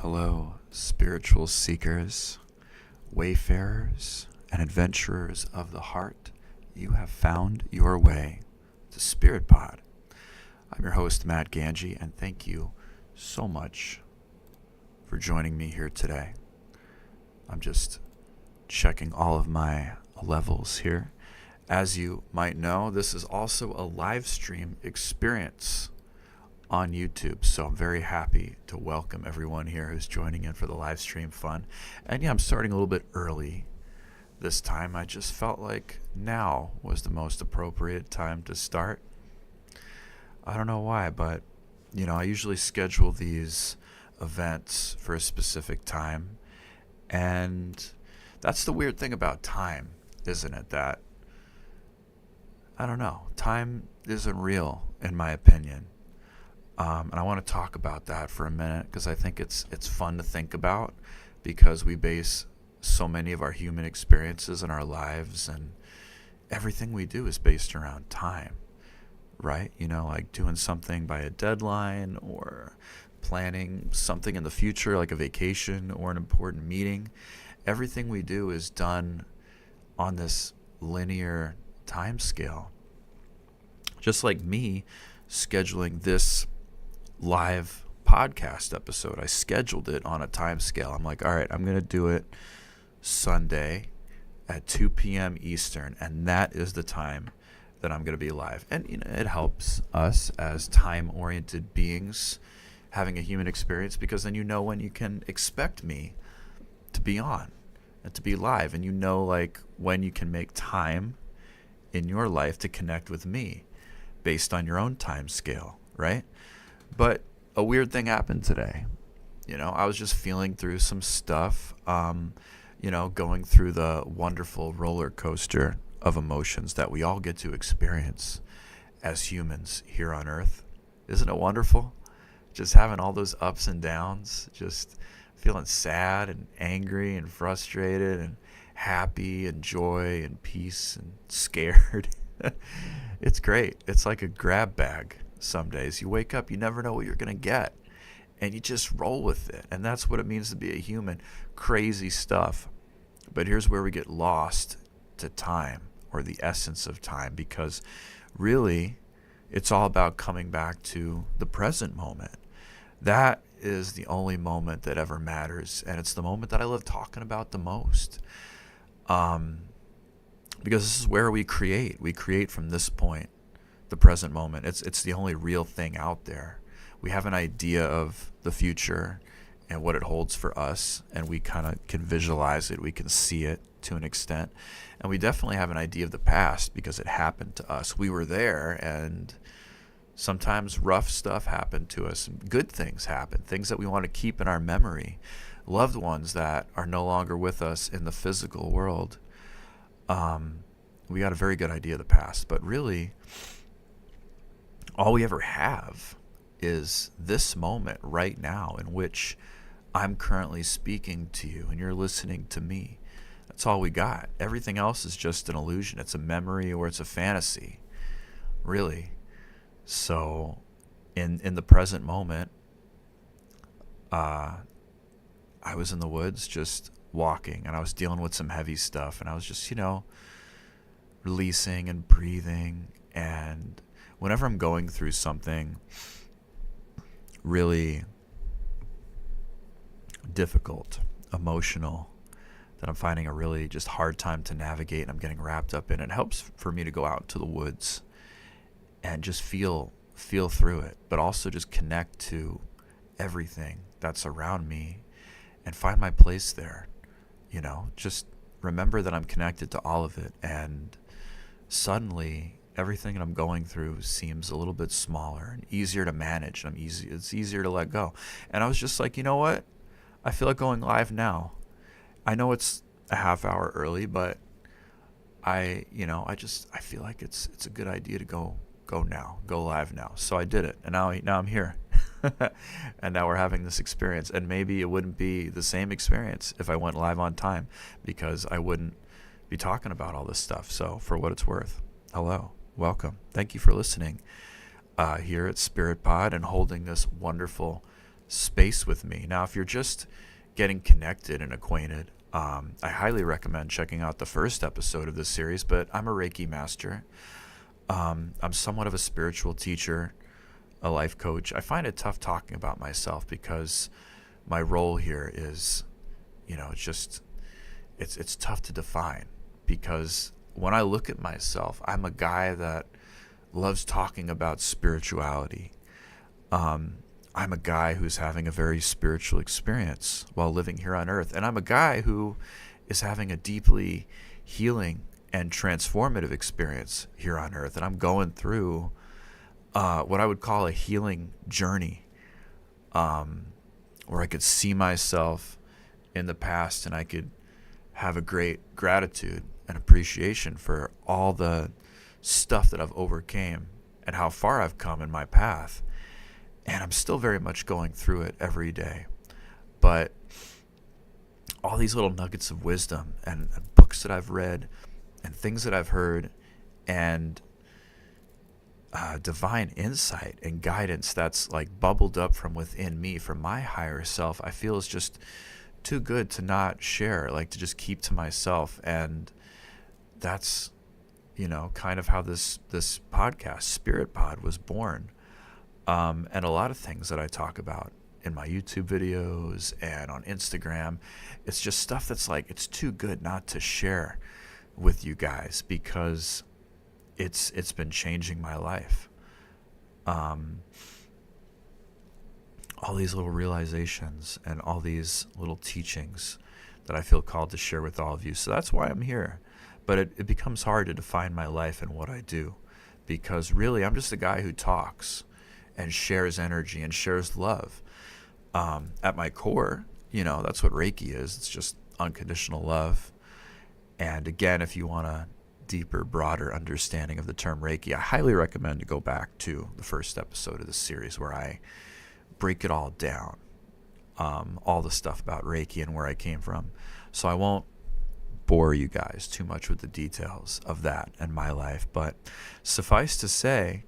Hello, spiritual seekers, wayfarers, and adventurers of the heart. You have found your way to Spirit Pod. I'm your host, Matt Ganji, and thank you so much for joining me here today. I'm just checking all of my levels here. As you might know, this is also a live stream experience on YouTube, so I'm very happy to welcome everyone here who's joining in for the live stream fun. And yeah, I'm starting a little bit early this time. I just felt like now was the most appropriate time to start. I don't know why, but I usually schedule these events for a specific time, and that's the weird thing about time, isn't it? That I don't know, time isn't real in my opinion. And I want to talk about that for a minute because I think it's fun to think about, because we base so many of our human experiences in our lives, and everything we do is based around time, right? Like doing something by a deadline, or planning something in the future like a vacation or an important meeting. Everything we do is done on this linear time scale. Just like me scheduling this live podcast episode, I scheduled it on a time scale. I'm like, all right, I'm going to do it Sunday at 2 p.m. Eastern, and that is the time that I'm going to be live. And it helps us as time-oriented beings having a human experience, because then when you can expect me to be on and to be live, and like when you can make time in your life to connect with me based on your own time scale, right? But a weird thing happened today. I was just feeling through some stuff, going through the wonderful roller coaster of emotions that we all get to experience as humans here on Earth. Isn't it wonderful? Just having all those ups and downs, just feeling sad and angry and frustrated and happy and joy and peace and scared. It's great. It's like a grab bag. Some days you wake up, you never know what you're going to get, and you just roll with it. And that's what it means to be a human. Crazy stuff. But here's where we get lost to time, or the essence of time, because really it's all about coming back to the present moment. That is the only moment that ever matters, and it's the moment that I love talking about the most. Because this is where we create. We create from this point, the present moment. It's the only real thing out there. We have an idea of the future and what it holds for us, and we kind of can visualize it. We can see it to an extent. And we definitely have an idea of the past because it happened to us. We were there, and sometimes rough stuff happened to us. Good things happen, things that we want to keep in our memory, loved ones that are no longer with us in the physical world. We got a very good idea of the past, but really all we ever have is this moment right now, in which I'm currently speaking to you and you're listening to me. That's all we got. Everything else is just an illusion. It's a memory, or it's a fantasy, really. So in the present moment, I was in the woods just walking, and I was dealing with some heavy stuff, and I was just, releasing and breathing. And whenever I'm going through something really difficult, emotional, that I'm finding a really just hard time to navigate, and I'm getting wrapped up in, it helps for me to go out to the woods and just feel through it, but also just connect to everything that's around me and find my place there. Just remember that I'm connected to all of it, and suddenly everything that I'm going through seems a little bit smaller and easier to manage. It's easier to let go. And I was just like, you know what? I feel like going live now. I know it's a half hour early, but I feel like it's a good idea to go live now. So I did it, and now I'm here. And now we're having this experience, and maybe it wouldn't be the same experience if I went live on time, because I wouldn't be talking about all this stuff. So for what it's worth, hello, welcome. Thank you for listening here at Spirit Pod and holding this wonderful space with me. Now, if you're just getting connected and acquainted, I highly recommend checking out the first episode of this series, but I'm a Reiki master. I'm somewhat of a spiritual teacher, a life coach. I find it tough talking about myself because my role here is, it's tough to define, because when I look at myself, I'm a guy that loves talking about spirituality. I'm a guy who's having a very spiritual experience while living here on earth. And I'm a guy who is having a deeply healing and transformative experience here on earth. And I'm going through what I would call a healing journey, where I could see myself in the past and I could have a great gratitude and appreciation for all the stuff that I've overcame and how far I've come in my path. And I'm still very much going through it every day. But all these little nuggets of wisdom and books that I've read and things that I've heard and divine insight and guidance that's like bubbled up from within me, from my higher self, I feel is just too good to not share, like to just keep to myself. And that's, kind of how this podcast, Spirit Pod, was born. And a lot of things that I talk about in my YouTube videos and on Instagram, it's just stuff that's like, it's too good not to share with you guys, because it's been changing my life. All these little realizations and all these little teachings that I feel called to share with all of you. So that's why I'm here. But it becomes hard to define my life and what I do, because really I'm just a guy who talks and shares energy and shares love. At my core, that's what Reiki is. It's just unconditional love. And again, if you want a deeper, broader understanding of the term Reiki, I highly recommend to go back to the first episode of this series where I break it all down, all the stuff about Reiki and where I came from. So I won't bore you guys too much with the details of that and my life, but suffice to say,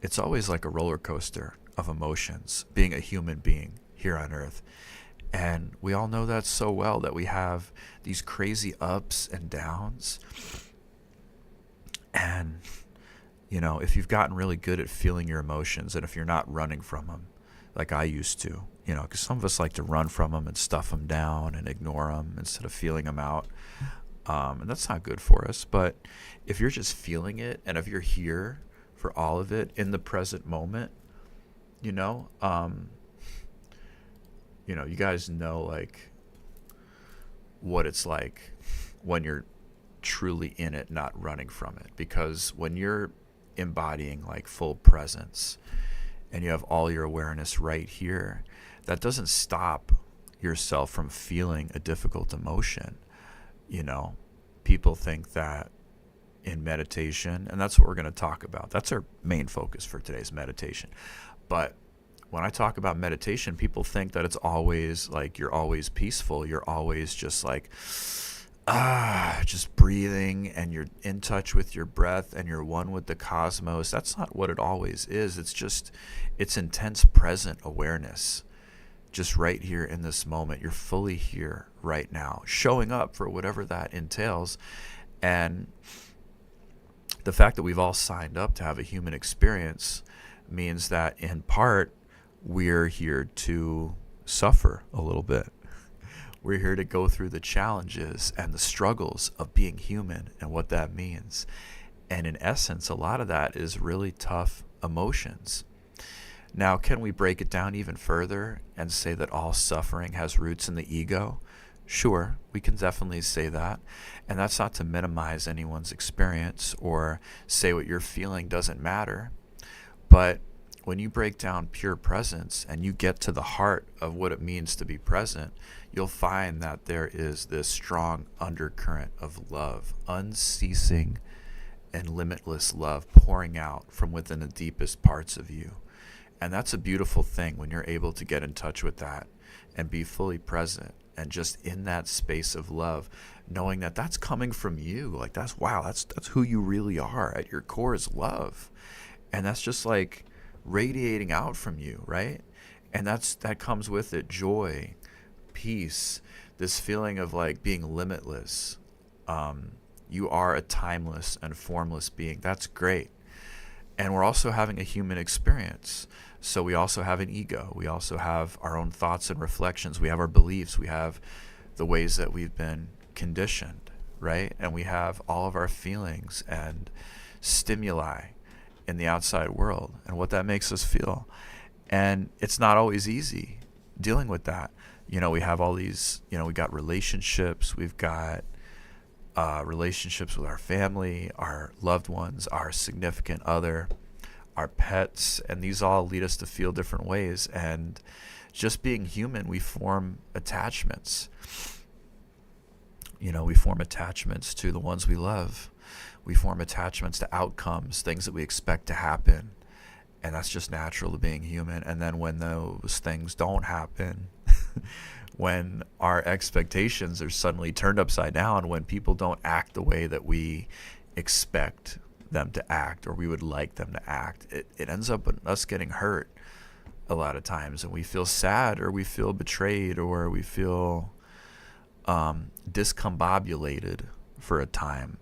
it's always like a roller coaster of emotions being a human being here on earth. And we all know that so well, that we have these crazy ups and downs. And, if you've gotten really good at feeling your emotions, and if you're not running from them like I used to, because some of us like to run from them and stuff them down and ignore them instead of feeling them out. And that's not good for us. But if you're just feeling it, and if you're here for all of it in the present moment, you guys know like what it's like when you're truly in it, not running from it. Because when you're embodying like full presence and you have all your awareness right here, that doesn't stop yourself from feeling a difficult emotion. People think that in meditation, and that's what we're going to talk about. That's our main focus for today's meditation. But when I talk about meditation, people think that it's always like you're always peaceful. You're always just like, just breathing, and you're in touch with your breath, and you're one with the cosmos. That's not what it always is. It's intense present awareness, just right here in this moment. You're fully here right now, showing up for whatever that entails. And the fact that we've all signed up to have a human experience means that in part, we're here to suffer a little bit. We're here to go through the challenges and the struggles of being human and what that means. And in essence, a lot of that is really tough emotions. Now, can we break it down even further and say that all suffering has roots in the ego? Sure, we can definitely say that. And that's not to minimize anyone's experience or say what you're feeling doesn't matter. But when you break down pure presence and you get to the heart of what it means to be present, you'll find that there is this strong undercurrent of love, unceasing and limitless love pouring out from within the deepest parts of you. And that's a beautiful thing when you're able to get in touch with that and be fully present and just in that space of love, knowing that that's coming from you. Like that's who you really are. At your core is love. And that's just like radiating out from you, right? And that comes with it joy, peace, this feeling of like being limitless. You are a timeless and formless being. That's great. And we're also having a human experience. So we also have an ego. We also have our own thoughts and reflections. We have our beliefs. We have the ways that we've been conditioned, right? And we have all of our feelings and stimuli in the outside world and what that makes us feel. And it's not always easy dealing with that. We have all these, we got relationships. We've got relationships with our family, our loved ones, our significant other, our pets, and these all lead us to feel different ways. And just being human, we form attachments. We form attachments to the ones we love. We form attachments to outcomes, things that we expect to happen. And that's just natural to being human. And then when those things don't happen, when our expectations are suddenly turned upside down, when people don't act the way that we expect them to act or we would like them to act, it ends up with us getting hurt a lot of times. And we feel sad, or we feel betrayed, or we feel discombobulated for a time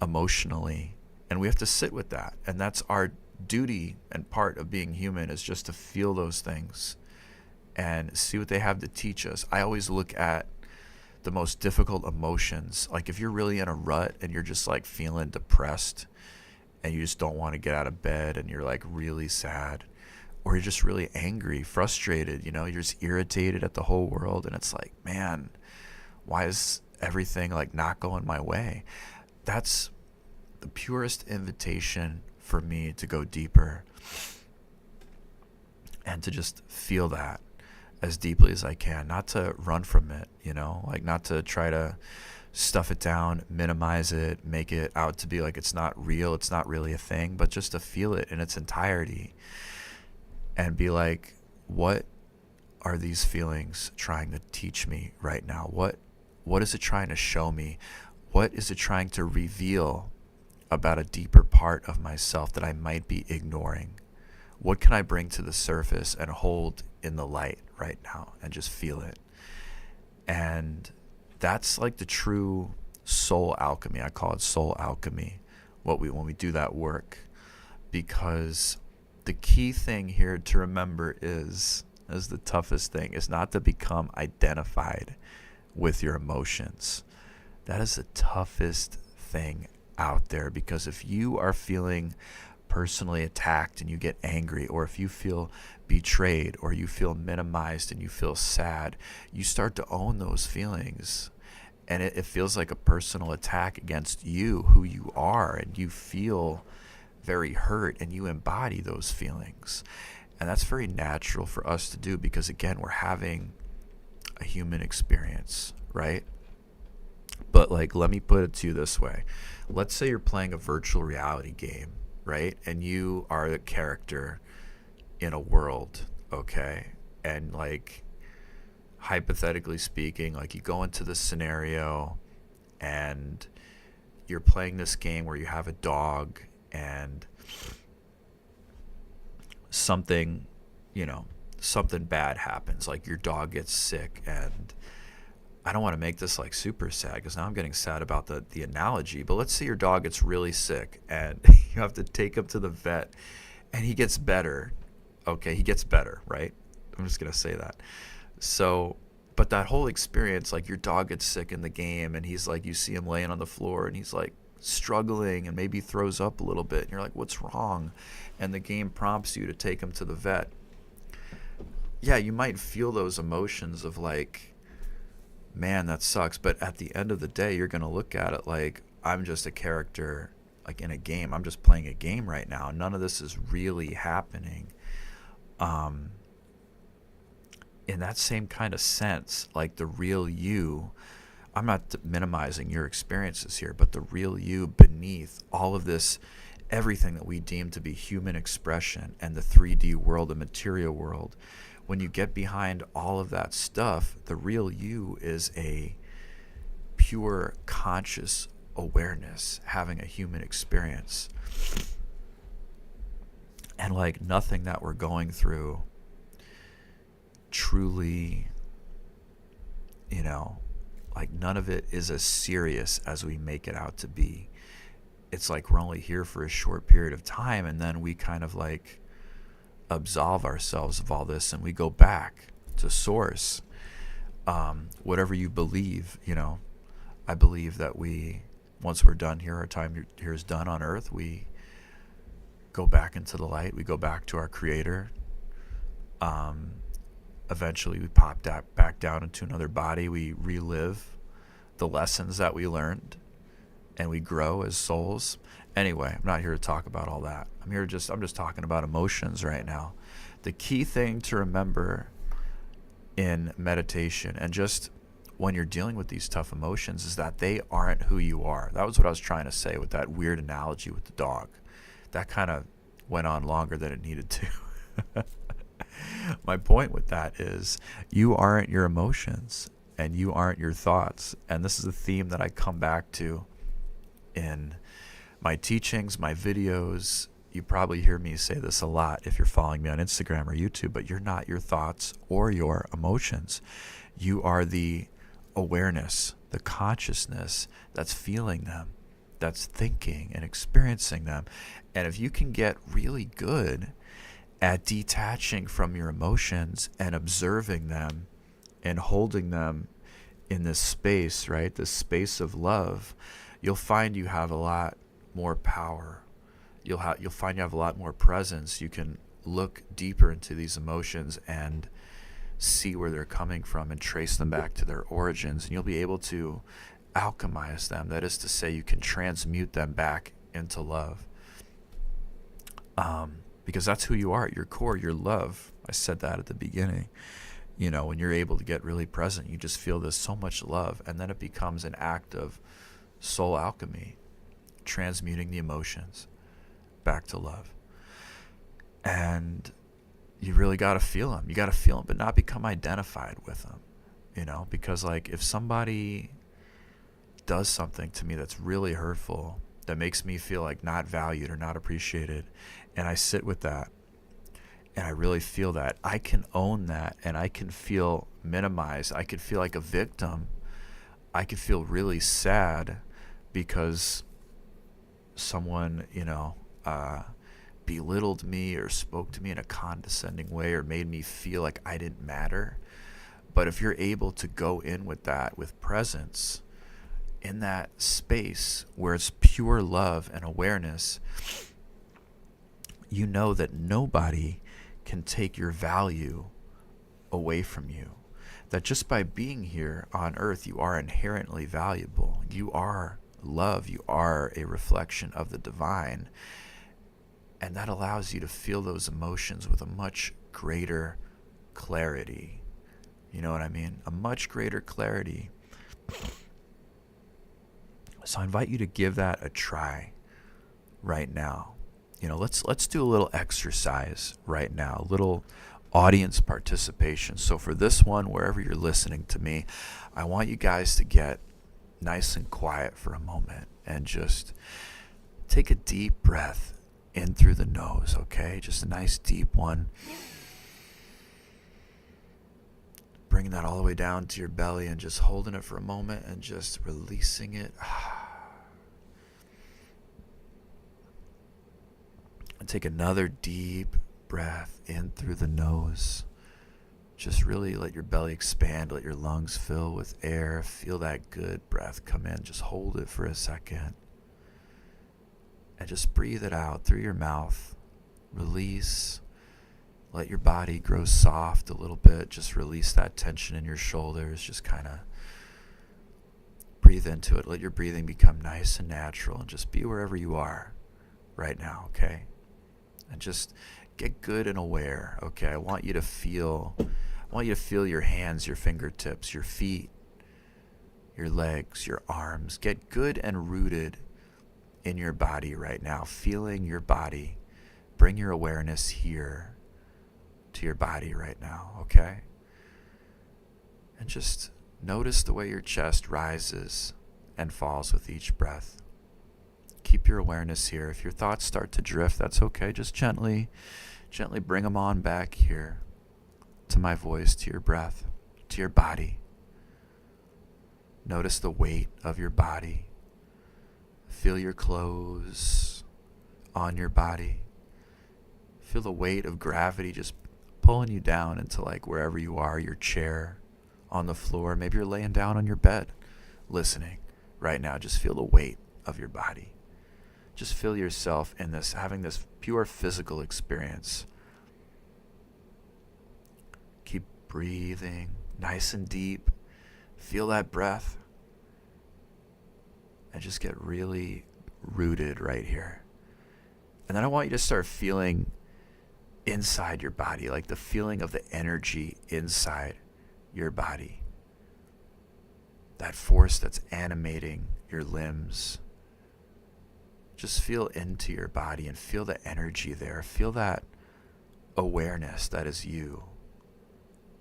emotionally. And we have to sit with that. And that's our duty and part of being human, is just to feel those things and see what they have to teach us. I always look at the most difficult emotions. Like if you're really in a rut and you're just like feeling depressed and you just don't want to get out of bed and you're like really sad, or you're just really angry, frustrated, you're just irritated at the whole world, and it's like, man, why is everything like not going my way? That's the purest invitation for me to go deeper and to just feel that as deeply as I can, not to run from it, like not to try to stuff it down, minimize it, make it out to be like it's not real, it's not really a thing, but just to feel it in its entirety and be like, what are these feelings trying to teach me right now? What is it trying to show me? What is it trying to reveal about a deeper part of myself that I might be ignoring? What can I bring to the surface and hold in the light right now and just feel it? And that's like the true soul alchemy. I call it soul alchemy, when we do that work, because the key thing here to remember is the toughest thing, is not to become identified with your emotions. That is the toughest thing out there, because if you are feeling personally attacked and you get angry, or if you feel betrayed, or you feel minimized and you feel sad, you start to own those feelings, and it feels like a personal attack against you, who you are, and you feel very hurt and you embody those feelings. And that's very natural for us to do, because again, we're having a human experience, right? But like, let me put it to you this way. Let's say you're playing a virtual reality game, right? And you are the character in a world, okay? And like, hypothetically speaking, like you go into this scenario and you're playing this game where you have a dog, and something bad happens, like your dog gets sick. And I don't want to make this like super sad, because now I'm getting sad about the analogy, but let's say your dog gets really sick and you have to take him to the vet and he gets better. Okay, he gets better, right? I'm just going to say that. So, but that whole experience, like your dog gets sick in the game and he's like, you see him laying on the floor and he's like struggling and maybe throws up a little bit, and you're like, what's wrong? And the game prompts you to take him to the vet. Yeah, you might feel those emotions of like, man, that sucks. But at the end of the day, you're going to look at it like, I'm just a character like in a game. I'm just playing a game right now. None of this is really happening. In that same kind of sense, like the real you, I'm not minimizing your experiences here, but the real you beneath all of this, everything that we deem to be human expression and the 3D world, the material world, when you get behind all of that stuff, the real you is a pure conscious awareness having a human experience. And like nothing that we're going through truly, like none of it is as serious as we make it out to be. It's like we're only here for a short period of time, and then we kind of like absolve ourselves of all this and we go back to source. Whatever you believe, I believe that once we're done here, our time here is done on earth, we go back into the light, we go back to our creator. Eventually we pop back down into another body, we relive the lessons that we learned, and we grow as souls. Anyway, I'm not here to talk about all that. I'm just talking about emotions right now. The key thing to remember in meditation, and just when you're dealing with these tough emotions, is that they aren't who you are. That was what I was trying to say with that weird analogy with the dog. That kind of went on longer than it needed to. My point with that is you aren't your emotions and you aren't your thoughts. And this is a theme that I come back to in my teachings, my videos. You probably hear me say this a lot if you're following me on Instagram or YouTube, but you're not your thoughts or your emotions. You are the awareness, the consciousness that's feeling them, that's thinking and experiencing them. And if you can get really good at detaching from your emotions and observing them and holding them in this space, right? This space of love, you'll find you have a lot more power. You'll find you have a lot more presence. You can look deeper into these emotions and see where they're coming from and trace them back to their origins. And you'll be able to alchemize them. That is to say, you can transmute them back into love. Because that's who you are at your core, your love. I said that at the beginning. When you're able to get really present, you just feel this so much love, and then it becomes an act of soul alchemy, transmuting the emotions back to love. And you really got to feel them. You got to feel them, but not become identified with them, because like if somebody does something to me that's really hurtful, that makes me feel like not valued or not appreciated, and I sit with that and I really feel that, I can own that, and I can feel minimized. I could feel like a victim. I could feel really sad because someone, belittled me or spoke to me in a condescending way or made me feel like I didn't matter. But if you're able to go in with that, with presence, in that space where it's pure love and awareness, you know that nobody can take your value away from you. That just by being here on earth, you are inherently valuable. You are love. You are a reflection of the divine. And that allows you to feel those emotions with a much greater clarity. You know what I mean? A much greater clarity. So I invite you to give that a try right now. Let's do a little exercise right now, a little audience participation. So for this one, wherever you're listening to me, I want you guys to get nice and quiet for a moment and just take a deep breath in through the nose, okay? Just a nice deep one. Bringing that all the way down to your belly and just holding it for a moment and just releasing it. And take another deep breath in through the nose. Just really let your belly expand, let your lungs fill with air. Feel that good breath come in. Just hold it for a second. And just breathe it out through your mouth. Release. Let your body grow soft a little bit. Just release that tension in your shoulders. Just kind of breathe into it. Let your breathing become nice and natural, and just be wherever you are right now, okay? And just get good and aware, okay? I want you to feel your hands, your fingertips, your feet, your legs, your arms. Get good and rooted in your body right now, feeling your body. Bring your awareness here to your body right now, okay? And just notice the way your chest rises and falls with each breath. Keep your awareness here. If your thoughts start to drift, that's okay. Just gently bring them on back here to my voice, to your breath, to your body. Notice the weight of your body. Feel your clothes on your body. Feel the weight of gravity just pulling you down into like wherever you are, your chair, on the floor. Maybe you're laying down on your bed listening right now. Just feel the weight of your body. Just feel yourself in this, having this pure physical experience. Keep breathing nice and deep. Feel that breath. And just get really rooted right here. And then I want you to start feeling inside your body, like the feeling of the energy inside your body. That force that's animating your limbs. Just feel into your body and feel the energy there. Feel that awareness that is you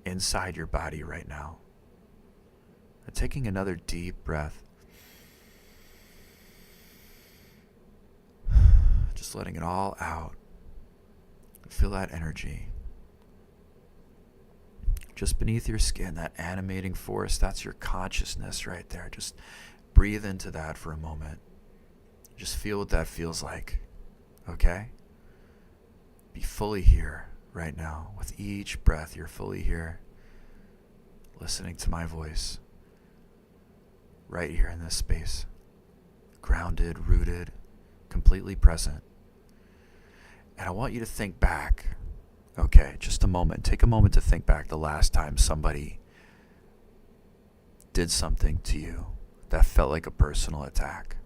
inside your body right now. And taking another deep breath. Just letting it all out. Feel that energy. Just beneath your skin, that animating force, that's your consciousness right there. Just breathe into that for a moment. Just feel what that feels like, okay? Be fully here right now. With each breath, you're fully here, listening to my voice, right here in this space. Grounded, rooted, completely present. And I want you to think back, okay, just a moment. Take a moment to think back the last time somebody did something to you that felt like a personal attack.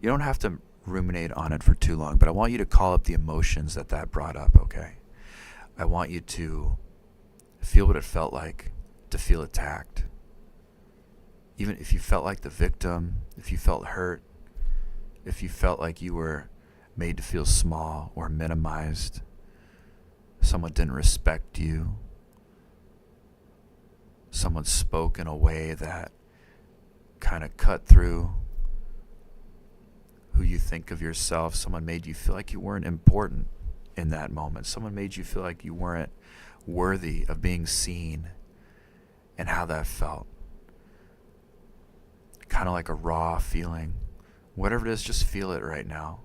You don't have to ruminate on it for too long, but I want you to call up the emotions that brought up, okay? I want you to feel what it felt like to feel attacked. Even if you felt like the victim, if you felt hurt, if you felt like you were made to feel small or minimized, someone didn't respect you, someone spoke in a way that kind of cut through who you think of yourself. Someone made you feel like you weren't important in that moment. Someone made you feel like you weren't worthy of being seen, and how that felt. Kind of like a raw feeling. Whatever it is, just feel it right now.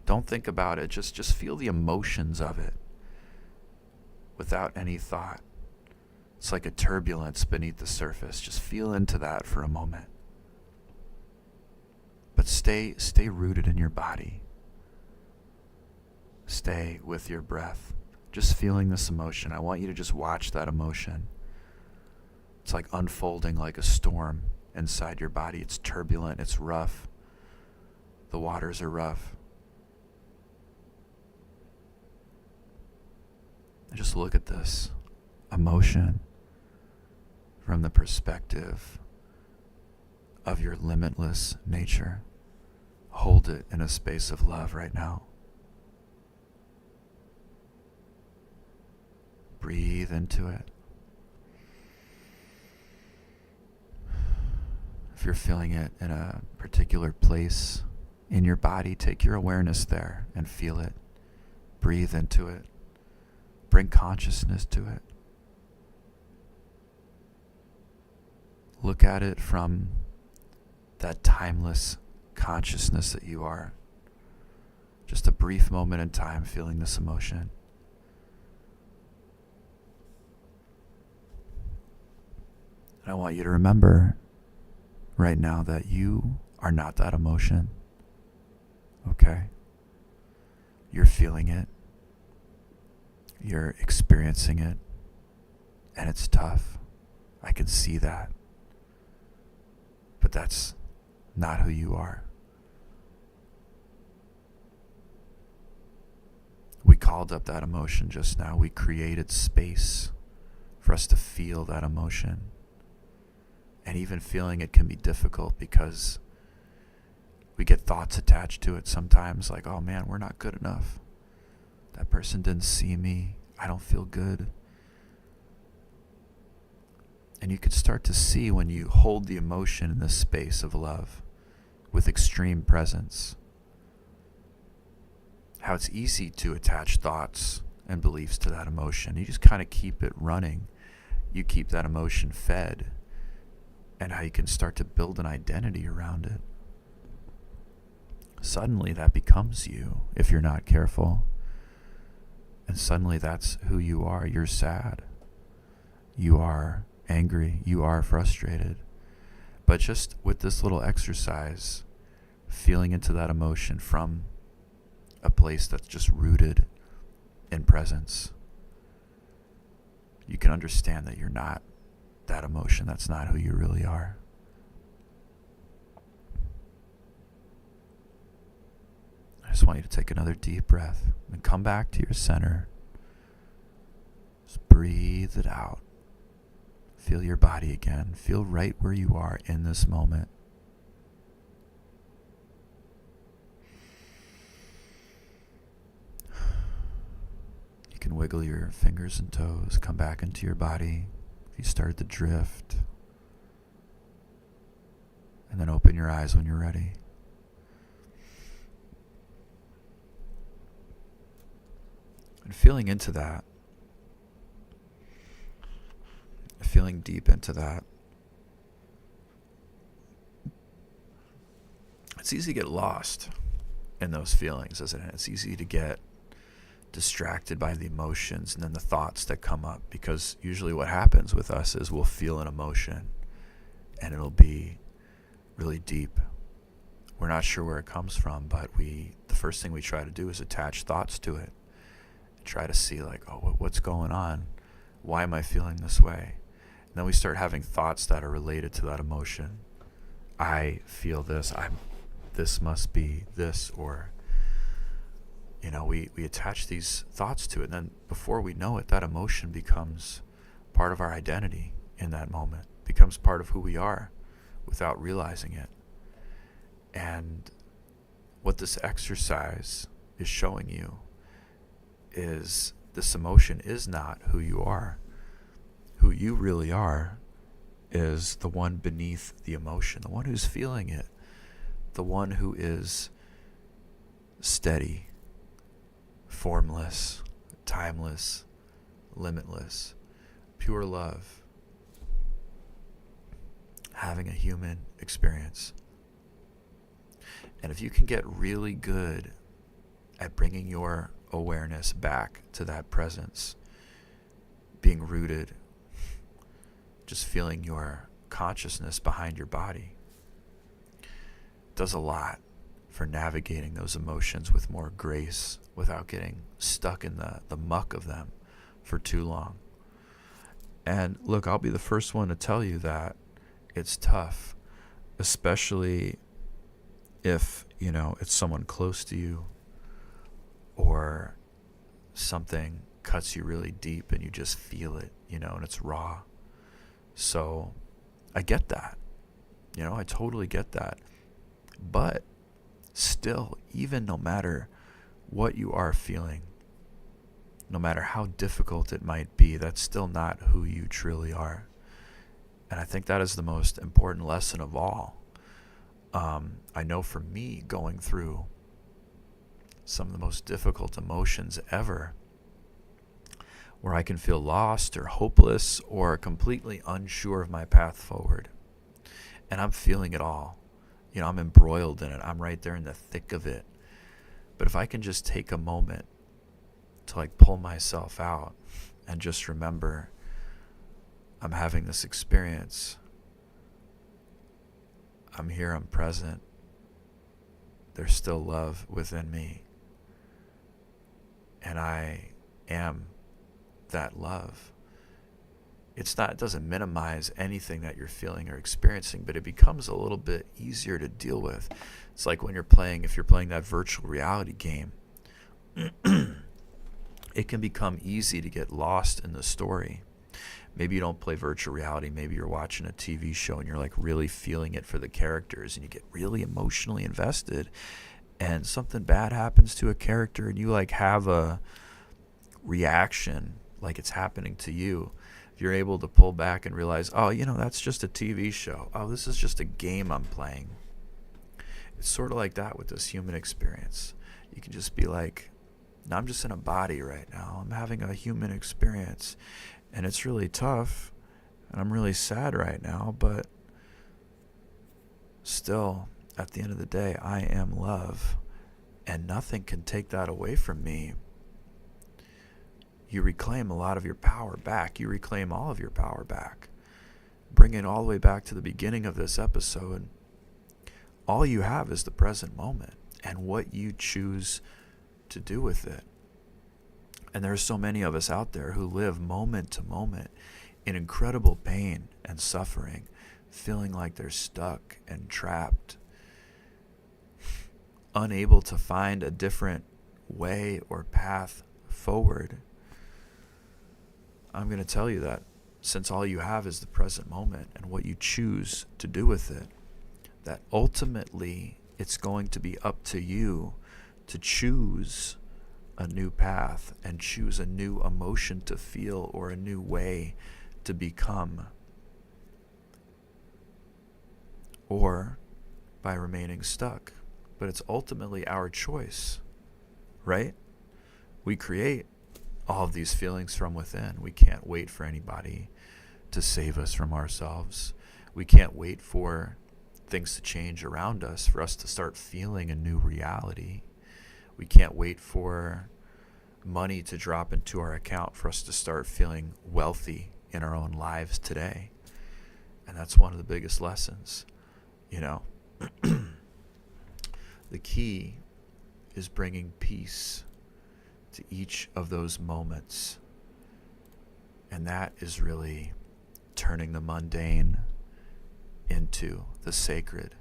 Don't think about it. Just feel the emotions of it without any thought. It's like a turbulence beneath the surface. Just feel into that for a moment. But stay rooted in your body. Stay with your breath. Just feeling this emotion. I want you to just watch that emotion. It's like unfolding like a storm inside your body. It's turbulent. It's rough. The waters are rough. And just look at this emotion from the perspective of your limitless nature. Hold it in a space of love right now. Breathe into it. If you're feeling it in a particular place in your body, take your awareness there and feel it. Breathe into it. Bring consciousness to it. Look at it from that timeless consciousness that you are. Just a brief moment in time feeling this emotion. And I want you to remember right now that you are not that emotion. Okay? You're feeling it. You're experiencing it. And it's tough. I can see that. But that's not who you are. We called up that emotion just now. We created space for us to feel that emotion. And even feeling it can be difficult because we get thoughts attached to it sometimes, like, oh man, we're not good enough. That person didn't see me. I don't feel good. And you could start to see when you hold the emotion in this space of love, with extreme presence. How it's easy to attach thoughts and beliefs to that emotion. You just kind of keep it running. You keep that emotion fed, and how you can start to build an identity around it. Suddenly that becomes you if you're not careful. And suddenly that's who you are. You're sad. You are angry. You are frustrated. But just with this little exercise, feeling into that emotion from a place that's just rooted in presence, you can understand that you're not that emotion. That's not who you really are. I just want you to take another deep breath and come back to your center. Just breathe it out. Feel your body again. Feel right where you are in this moment. You can wiggle your fingers and toes, come back into your body. If you start to drift, and then open your eyes when you're ready. And feeling into that, feeling deep into that, it's easy to get lost in those feelings, isn't it? It's easy to get distracted by the emotions and then the thoughts that come up, because usually what happens with us is we'll feel an emotion and it'll be really deep. We're not sure where it comes from, but the first thing we try to do is attach thoughts to it. Try to see like, oh, what's going on? Why am I feeling this way? And then we start having thoughts that are related to that emotion. I feel this. This must be this, or we attach these thoughts to it. And then before we know it, that emotion becomes part of our identity in that moment, becomes part of who we are without realizing it. And what this exercise is showing you is this emotion is not who you are. Who you really are is the one beneath the emotion, the one who's feeling it, the one who is steady, formless, timeless, limitless, pure love, having a human experience. And if you can get really good at bringing your awareness back to that presence, being rooted, just feeling your consciousness behind your body, does a lot for navigating those emotions with more grace without getting stuck in the muck of them for too long. And look, I'll be the first one to tell you that it's tough, especially if, it's someone close to you, or something cuts you really deep and you just feel it, and it's raw. So I get that. I totally get that. But still, even no matter what you are feeling, no matter how difficult it might be, that's still not who you truly are. And I think that is the most important lesson of all. I know for me, going through some of the most difficult emotions ever, where I can feel lost or hopeless or completely unsure of my path forward. And I'm feeling it all. I'm embroiled in it. I'm right there in the thick of it. But if I can just take a moment to pull myself out and just remember I'm having this experience. I'm here, I'm present. There's still love within me. And I am that love. It doesn't minimize anything that you're feeling or experiencing, but it becomes a little bit easier to deal with. It's like when if you're playing that virtual reality game, it can become easy to get lost in the story. Maybe you don't play virtual reality. Maybe you're watching a TV show and you're really feeling it for the characters, and you get really emotionally invested, and something bad happens to a character and you have a reaction like it's happening to you. If you're able to pull back and realize, that's just a TV show. Oh, this is just a game I'm playing. It's sort of like that with this human experience. You can just be like, no, I'm just in a body right now. I'm having a human experience, and it's really tough, and I'm really sad right now, but still, at the end of the day, I am love, and nothing can take that away from me. You reclaim a lot of your power back. You reclaim all of your power back. Bring it all the way back to the beginning of this episode. All you have is the present moment and what you choose to do with it. And there are so many of us out there who live moment to moment in incredible pain and suffering, feeling like they're stuck and trapped, unable to find a different way or path forward. I'm going to tell you that since all you have is the present moment and what you choose to do with it, that ultimately it's going to be up to you to choose a new path and choose a new emotion to feel or a new way to become, or by remaining stuck. But it's ultimately our choice, right? We create all of these feelings from within. We can't wait for anybody to save us from ourselves. We can't wait for things to change around us, for us to start feeling a new reality. We can't wait for money to drop into our account for us to start feeling wealthy in our own lives today. And that's one of the biggest lessons, you know. The key is bringing peace to each of those moments. And that is really turning the mundane into the sacred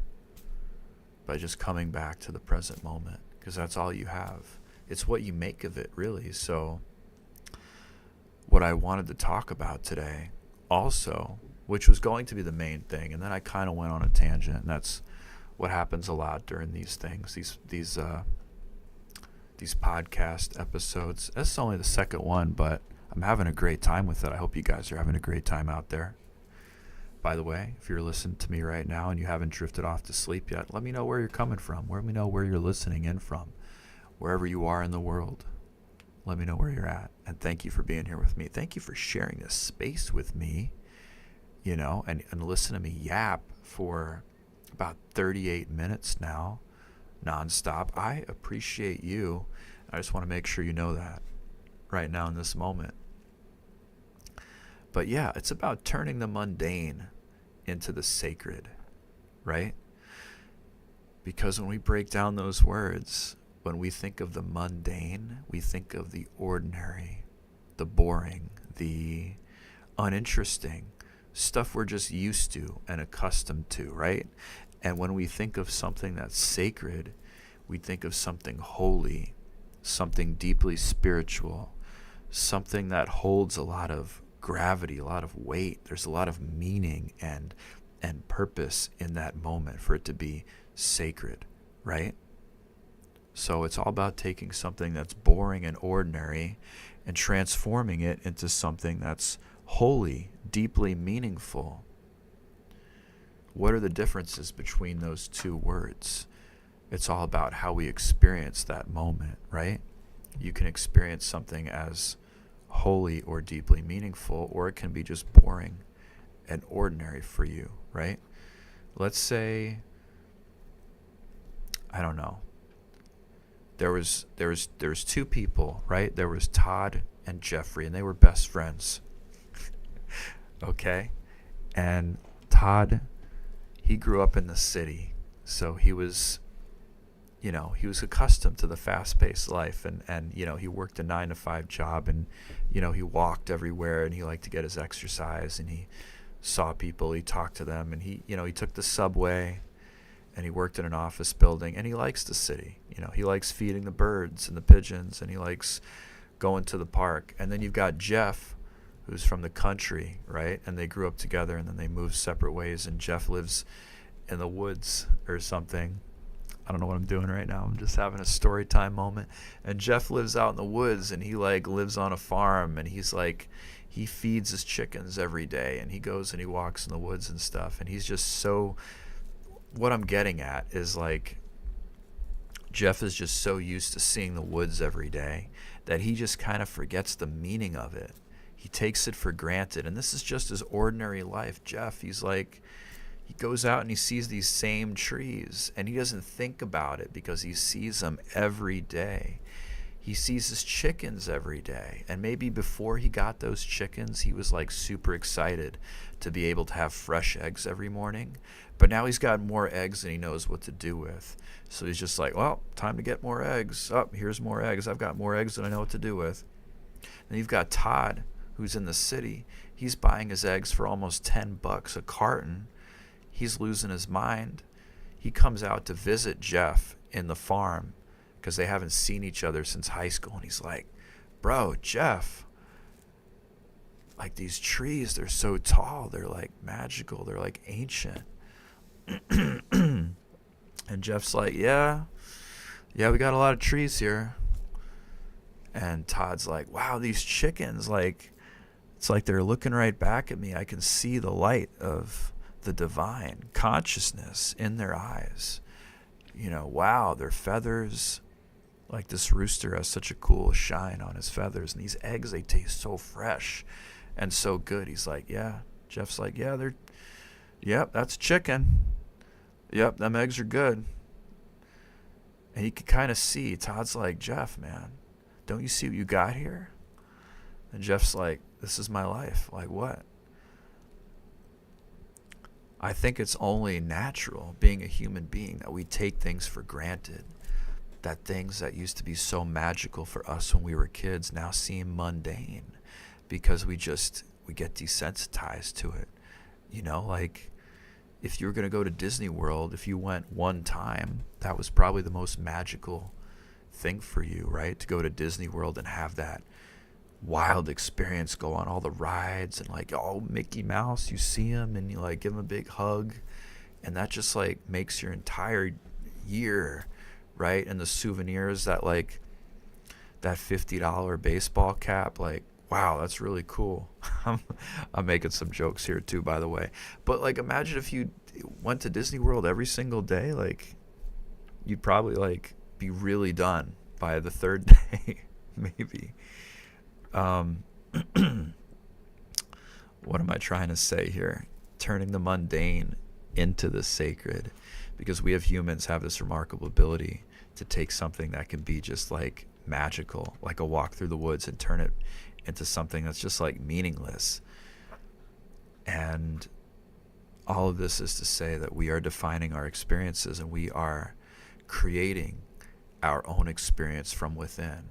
by just coming back to the present moment, because that's all you have. It's what you make of it, really. So what I wanted to talk about today also, which was going to be the main thing, and then I kind of went on a tangent, and that's what happens a lot during these things, these podcast episodes. This is only the second one, but I'm having a great time with it. I hope you guys are having a great time out there. By the way, if you're listening to me right now and you haven't drifted off to sleep yet, let me know where you're coming from. Let me know where you're listening in from. Wherever you are in the world, let me know where you're at. And thank you for being here with me. Thank you for sharing this space with me, you know, and listen to me yap for about 38 minutes now, nonstop. I appreciate you. I just want to make sure you know that right now in this moment. But yeah, it's about turning the mundane into the sacred, right? Because when we break down those words, when we think of the mundane, we think of the ordinary, the boring, the uninteresting, stuff we're just used to and accustomed to, right? And when we think of something that's sacred, we think of something holy, something deeply spiritual, something that holds a lot of gravity, a lot of weight. There's a lot of meaning and purpose in that moment for it to be sacred, right? So it's all about taking something that's boring and ordinary and transforming it into something that's holy, deeply meaningful. What are the differences between those two words? It's all about how we experience that moment, right? You can experience something as holy or deeply meaningful, or it can be just boring and ordinary for you, right? Let's say, I don't know, there was two people, right? There was Todd and Jeffrey, and they were best friends. Okay? And Todd, he grew up in the city, so he was accustomed to the fast-paced life, and he worked a 9-to-5 job, and he walked everywhere, and he liked to get his exercise, and he saw people, he talked to them, and he took the subway, and he worked in an office building, and he likes the city. He likes feeding the birds and the pigeons, and he likes going to the park. And then you've got Jeff, who's from the country, right? And they grew up together, and then they moved separate ways, and Jeff lives in the woods or something. I don't know what I'm doing right now. I'm just having a story time moment. And Jeff lives out in the woods, and he lives on a farm, and he feeds his chickens every day, and he goes and he walks in the woods and stuff. And he's just so, what I'm getting at is Jeff is just so used to seeing the woods every day that he just kind of forgets the meaning of it. He takes it for granted. And this is just his ordinary life. Jeff, he's like, he goes out and he sees these same trees and he doesn't think about it because he sees them every day. He sees his chickens every day. And maybe before he got those chickens, he was like super excited to be able to have fresh eggs every morning. But now he's got more eggs than he knows what to do with. So he's just like, well, time to get more eggs. Oh, here's more eggs. I've got more eggs than I know what to do with. Then you've got Todd, who's in the city. He's buying his eggs for almost $10 a carton. He's losing his mind. He comes out to visit Jeff in the farm because they haven't seen each other since high school. And he's like, bro, Jeff, like these trees, they're so tall. They're like magical. They're like ancient. And Jeff's like, yeah, we got a lot of trees here. And Todd's like, wow, these chickens, like, it's like they're looking right back at me. I can see the light of the divine consciousness in their eyes. You know, wow, their feathers, like this rooster has such a cool shine on his feathers. And these eggs, they taste so fresh and so good. He's like, yeah. Jeff's like, yeah, yep, that's chicken. Yep, them eggs are good. And he could kind of see. Todd's like, Jeff, man, don't you see what you got here? And Jeff's like, this is my life. Like, what? I think it's only natural, being a human being, that we take things for granted. That things that used to be so magical for us when we were kids now seem mundane because we get desensitized to it. You know, like if you were going to go to Disney World, if you went one time, that was probably the most magical thing for you, right? To go to Disney World and have that wild experience, go on all the rides and like, oh, Mickey Mouse, you see him and you like give him a big hug, and that just like makes your entire year, right? And the souvenirs, that like that $50 baseball cap, like, wow, that's really cool. I'm making some jokes here too, by the way. But like, imagine if you went to Disney World every single day, like you'd probably like be really done by the third day, maybe. What am I trying to say here? Turning the mundane into the sacred, because we humans have this remarkable ability to take something that can be just like magical, like a walk through the woods, and turn it into something that's just like meaningless. And all of this is to say that we are defining our experiences and we are creating our own experience from within,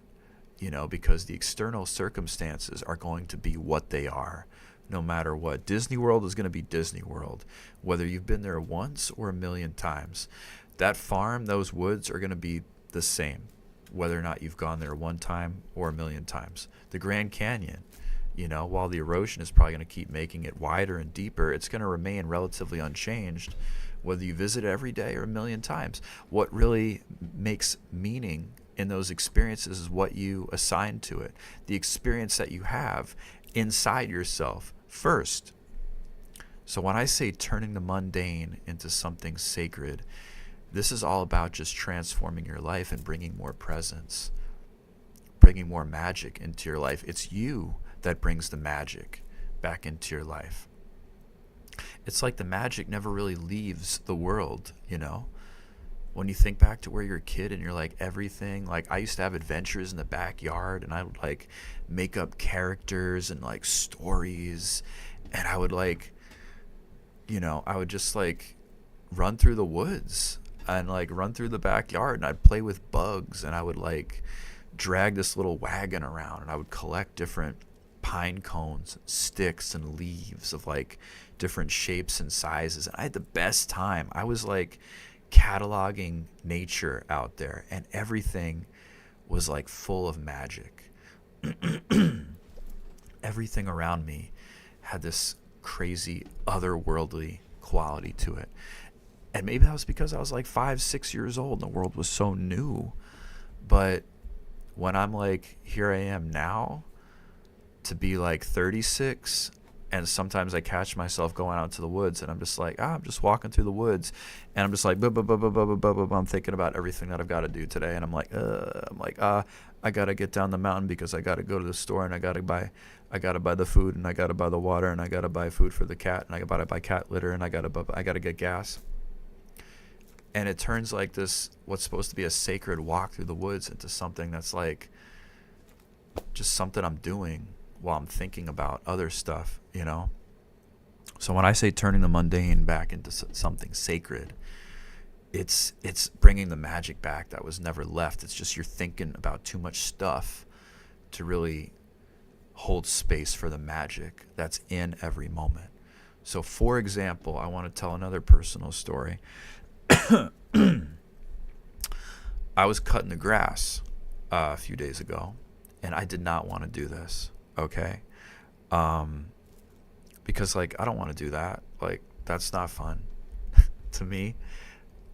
you know, because the external circumstances are going to be what they are, no matter what. Disney World is going to be Disney World, whether you've been there once or a million times. That farm, those woods are going to be the same, whether or not you've gone there one time or a million times. The Grand Canyon, you know, while the erosion is probably going to keep making it wider and deeper, it's going to remain relatively unchanged, whether you visit it every day or a million times. What really makes meaning in those experiences is what you assign to it, the experience that you have inside yourself first. So when I say turning the mundane into something sacred, this is all about just transforming your life and bringing more presence, bringing more magic into your life. It's you that brings the magic back into your life. It's like the magic never really leaves the world, you know? When you think back to where you're a kid and you're like everything, like I used to have adventures in the backyard and I would like make up characters and like stories, and I would like, you know, I would just like run through the woods and like run through the backyard, and I'd play with bugs, and I would like drag this little wagon around, and I would collect different pine cones, sticks, and leaves of like different shapes and sizes. And I had the best time. I was like cataloging nature out there, and everything was like full of magic. Everything around me had this crazy otherworldly quality to it. And maybe that was because I was like 5-6 years old and the world was so new. But when I'm like, here I am now, to be like 36 And sometimes I catch myself going out to the woods, and I'm just like, I'm just walking through the woods, and I'm just like, I'm thinking about everything that I've got to do today, and I'm like, I gotta get down the mountain because I gotta go to the store, and I gotta buy the food, and I gotta buy the water, and I gotta buy food for the cat, and I gotta buy cat litter, and I gotta get gas. And it turns like this, what's supposed to be a sacred walk through the woods, into something that's like just something I'm doing while I'm thinking about other stuff, you know? So when I say turning the mundane back into something sacred, it's bringing the magic back that was never left. It's just you're thinking about too much stuff to really hold space for the magic that's in every moment. So for example, I want to tell another personal story. I was cutting the grass a few days ago, and I did not want to do this. Okay. Because like, I don't want to do that. Like, that's not fun to me.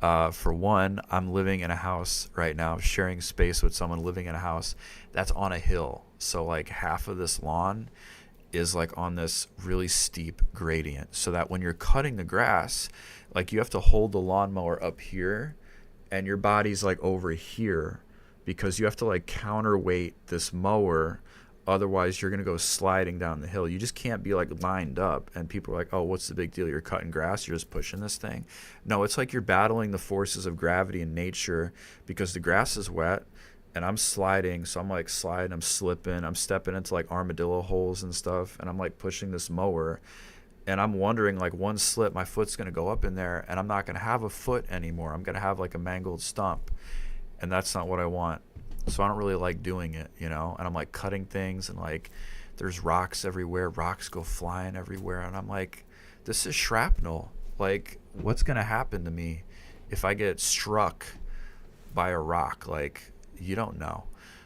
For one, I'm living in a house right now, sharing space with someone living in a house that's on a hill. So like half of this lawn is like on this really steep gradient, so that when you're cutting the grass, like you have to hold the lawnmower up here and your body's like over here, because you have to like counterweight this mower. Otherwise, you're going to go sliding down the hill. You just can't be like lined up. And people are like, oh, what's the big deal? You're cutting grass. You're just pushing this thing. No, it's like you're battling the forces of gravity and nature, because the grass is wet and I'm sliding. So I'm like sliding, I'm slipping, I'm stepping into like armadillo holes and stuff. And I'm like pushing this mower. And I'm wondering, like, one slip, my foot's going to go up in there and I'm not going to have a foot anymore. I'm going to have like a mangled stump. And that's not what I want. So I don't really like doing it, you know, and I'm like cutting things, and like there's rocks everywhere. Rocks go flying everywhere. And I'm like, this is shrapnel. Like, what's going to happen to me if I get struck by a rock? Like, you don't know.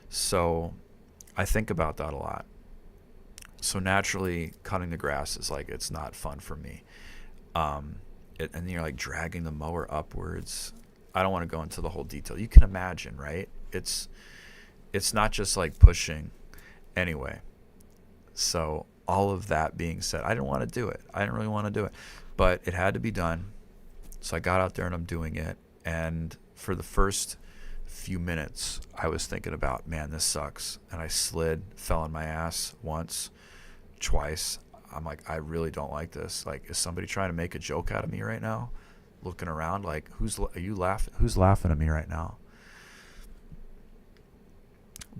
So I think about that a lot. So naturally, cutting the grass is like, it's not fun for me. And you're like dragging the mower upwards. I don't want to go into the whole detail. You can imagine, right? It's not just like pushing. Anyway, so all of that being said, I didn't want to do it. I didn't really want to do it, but it had to be done. So I got out there and I'm doing it. And for the first few minutes, I was thinking about, man, this sucks. And I slid, fell on my ass once, twice. I'm like, I really don't like this. Like, is somebody trying to make a joke out of me right now? Looking around like, are you laughing? Who's laughing at me right now?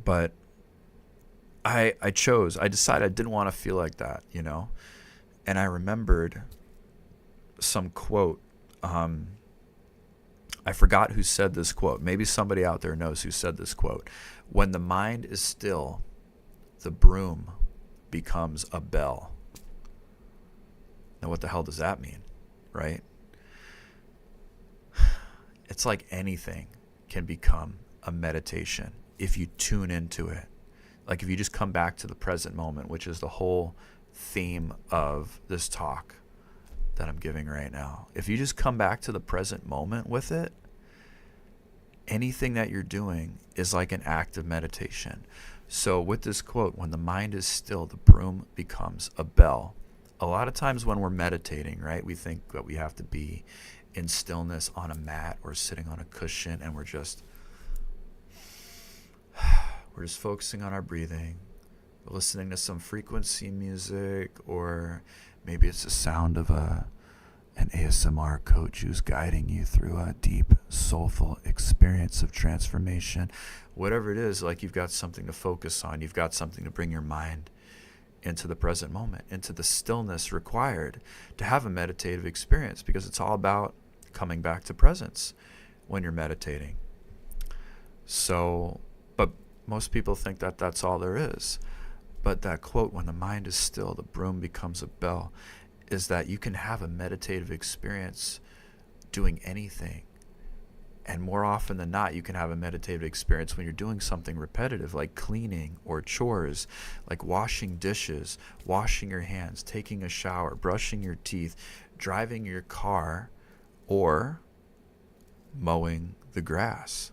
But I decided I didn't want to feel like that, you know? And I remembered some quote. I forgot who said this quote. Maybe somebody out there knows who said this quote. When the mind is still, the broom becomes a bell. Now, what the hell does that mean, right? It's like anything can become a meditation if you tune into it. Like if you just come back to the present moment, which is the whole theme of this talk that I'm giving right now. If you just come back to the present moment with it, anything that you're doing is like an act of meditation. So with this quote, when the mind is still, the broom becomes a bell. A lot of times when we're meditating, right, we think that we have to be in stillness on a mat or sitting on a cushion, and we're just focusing on our breathing, listening to some frequency music, or maybe it's the sound of an ASMR coach who's guiding you through a deep, soulful experience of transformation. Whatever it is, like you've got something to focus on. You've got something to bring your mind into the present moment, into the stillness required to have a meditative experience, because it's all about coming back to presence when you're meditating. So, but most people think that that's all there is. But that quote, when the mind is still, the broom becomes a bell, is that you can have a meditative experience doing anything. And more often than not, you can have a meditative experience when you're doing something repetitive, like cleaning or chores, like washing dishes, washing your hands, taking a shower, brushing your teeth, driving your car, or mowing the grass.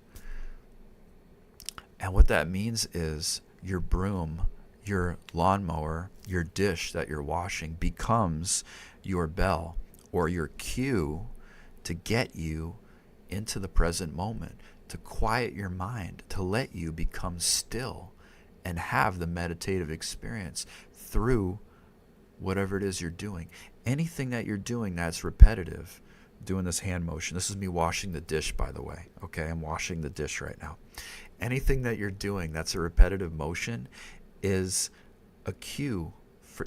And what that means is your broom, your lawnmower, your dish that you're washing becomes your bell or your cue to get you into the present moment, to quiet your mind, to let you become still and have the meditative experience through whatever it is you're doing. Anything that you're doing that's repetitive, doing this hand motion. This is me washing the dish, by the way. Okay, I'm washing the dish right now. Anything that you're doing that's a repetitive motion is a cue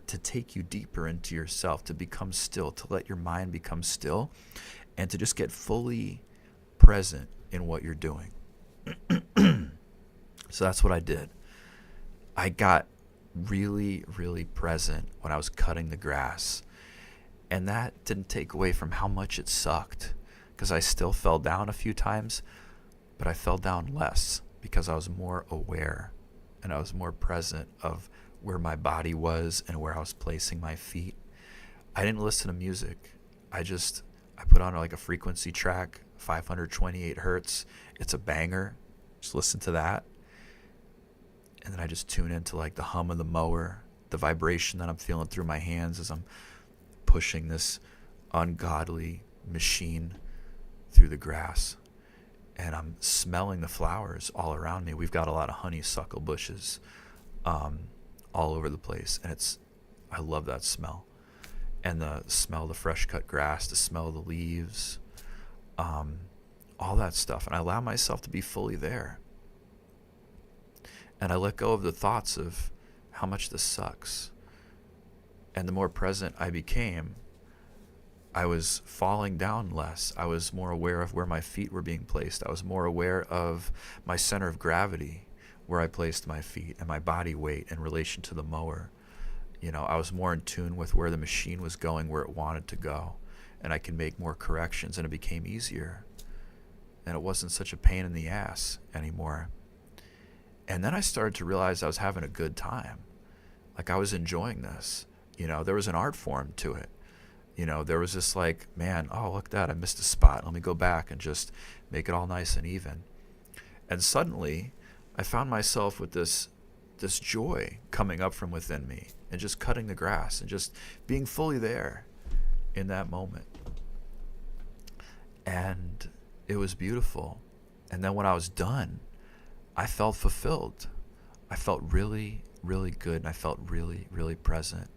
to take you deeper into yourself, to become still, to let your mind become still, and to just get fully present in what you're doing. So that's what I did. I got really, really present when I was cutting the grass. And that didn't take away from how much it sucked, because I still fell down a few times, but I fell down less because I was more aware and I was more present of where my body was and where I was placing my feet. I didn't listen to music. I put on like a frequency track, 528 hertz. It's a banger. Just listen to that. And then I just tune into like the hum of the mower, the vibration that I'm feeling through my hands as I'm pushing this ungodly machine through the grass. And I'm smelling the flowers all around me. We've got a lot of honeysuckle bushes all over the place. And I love that smell. And the smell of the fresh cut grass, the smell of the leaves, all that stuff. And I allow myself to be fully there. And I let go of the thoughts of how much this sucks. And the more present I became, I was falling down less. I was more aware of where my feet were being placed. I was more aware of my center of gravity, where I placed my feet, and my body weight in relation to the mower. I was more in tune with where the machine was going, where it wanted to go. And I could make more corrections, and it became easier. And it wasn't such a pain in the ass anymore. And then I started to realize I was having a good time. Like I was enjoying this. There was an art form to it. There was this like, man, oh, look at that. I missed a spot. Let me go back and just make it all nice and even. And suddenly I found myself with this joy coming up from within me and just cutting the grass and just being fully there in that moment. And it was beautiful. And then when I was done, I felt fulfilled. I felt really, really good. And I felt really, really present.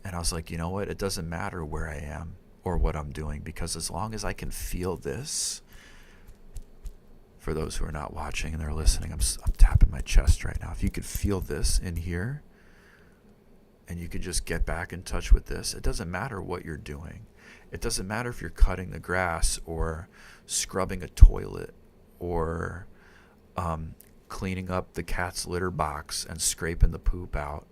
And I was like, you know what? It doesn't matter where I am or what I'm doing, because as long as I can feel this, for those who are not watching and they're listening, I'm tapping my chest right now. If you could feel this in here and you could just get back in touch with this, it doesn't matter what you're doing. It doesn't matter if you're cutting the grass or scrubbing a toilet or cleaning up the cat's litter box and scraping the poop out.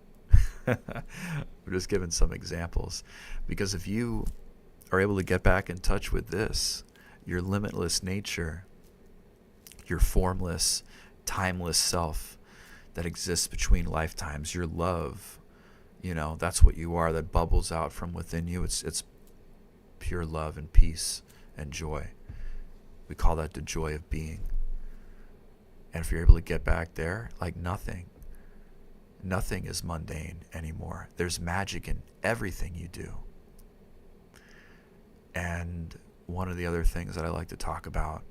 We're just giving some examples, because if you are able to get back in touch with this, your limitless nature, your formless, timeless self that exists between lifetimes, your love, that's what you are, that bubbles out from within you. It's pure love and peace and joy. We call that the joy of being. And if you're able to get back there, like nothing is mundane anymore. There's magic in everything you do. And one of the other things that I like to talk about,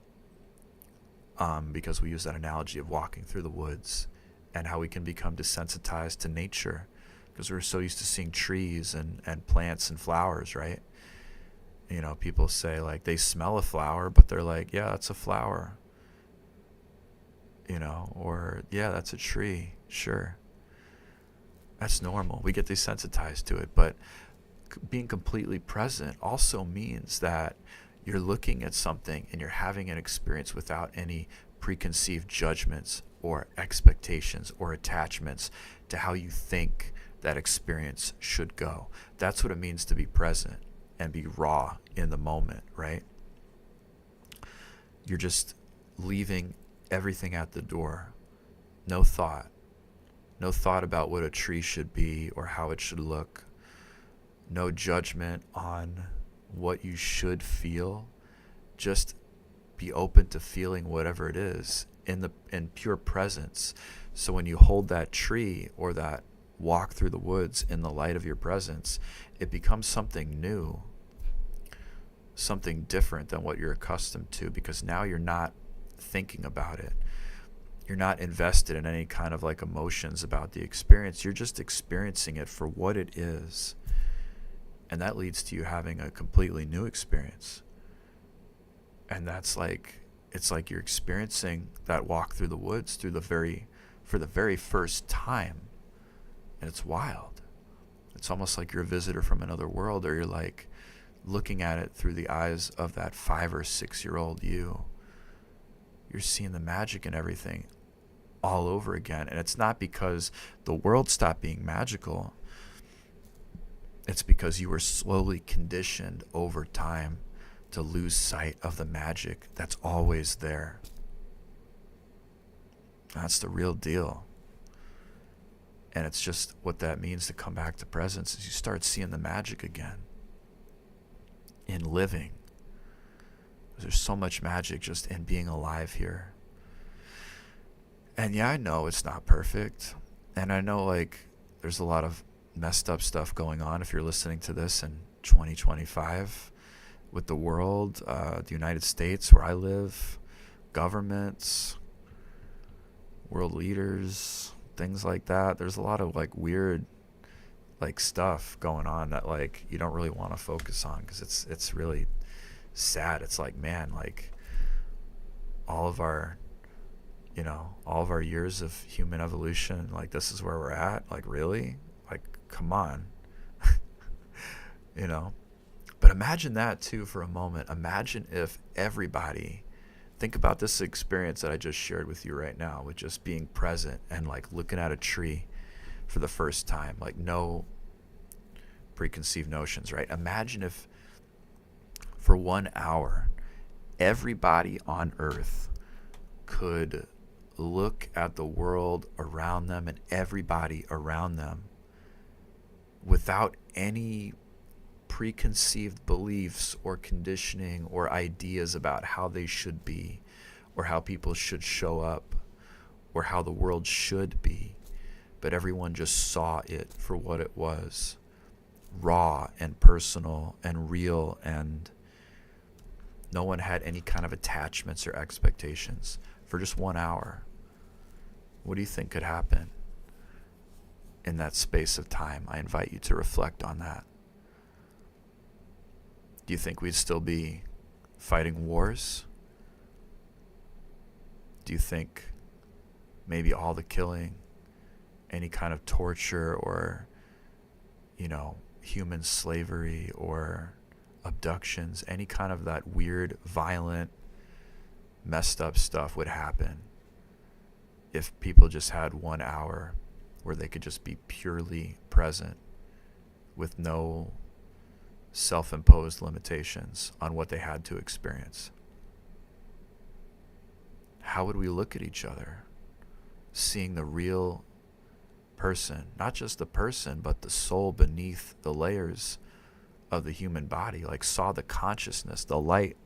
because we use that analogy of walking through the woods and how we can become desensitized to nature, because we're so used to seeing trees and plants and flowers, right? People say like they smell a flower, but they're like, yeah, that's a flower. Or yeah, that's a tree. Sure. That's normal. We get desensitized to it. But being completely present also means that you're looking at something and you're having an experience without any preconceived judgments or expectations or attachments to how you think that experience should go. That's what it means to be present and be raw in the moment, right? You're just leaving everything at the door. No thought about what a tree should be or how it should look. No judgment on what you should feel. Just be open to feeling whatever it is in pure presence. So when you hold that tree or that walk through the woods in the light of your presence, it becomes something new, something different than what you're accustomed to, because now you're not thinking about it. You're not invested in any kind of like emotions about the experience. You're just experiencing it for what it is. And that leads to you having a completely new experience. And that's like, it's like you're experiencing that walk through the woods for the very first time. And it's wild. It's almost like you're a visitor from another world, or you're like looking at it through the eyes of that 5 or 6 year old you. You're seeing the magic and everything all over again. And it's not because the world stopped being magical. It's because you were slowly conditioned over time to lose sight of the magic that's always there. That's the real deal. And it's just what that means to come back to presence, is you start seeing the magic again in living. There's so much magic just in being alive here. And yeah, I know it's not perfect. And I know like there's a lot of messed up stuff going on if you're listening to this in 2025 with the world, the United States where I live, governments, world leaders, things like that. There's a lot of like weird like stuff going on that like you don't really want to focus on, because it's really sad. It's like, man, like all of our years of human evolution, like this is where we're at. Like, really? Like, come on. But imagine that too for a moment. Imagine if everybody, think about this experience that I just shared with you right now, with just being present and like looking at a tree for the first time, like no preconceived notions, right? Imagine if for 1 hour, everybody on earth could look at the world around them and everybody around them without any preconceived beliefs or conditioning or ideas about how they should be, or how people should show up, or how the world should be. But everyone just saw it for what it was, raw and personal and real, and no one had any kind of attachments or expectations for just 1 hour. What do you think could happen in that space of time? I invite you to reflect on that. Do you think we'd still be fighting wars? Do you think maybe all the killing, any kind of torture or, human slavery or abductions, any kind of that weird, violent, messed up stuff would happen if people just had 1 hour where they could just be purely present with no self-imposed limitations on what they had to experience? How would we look at each other, seeing the real person, not just the person, but the soul beneath the layers of the human body, like saw the consciousness, the light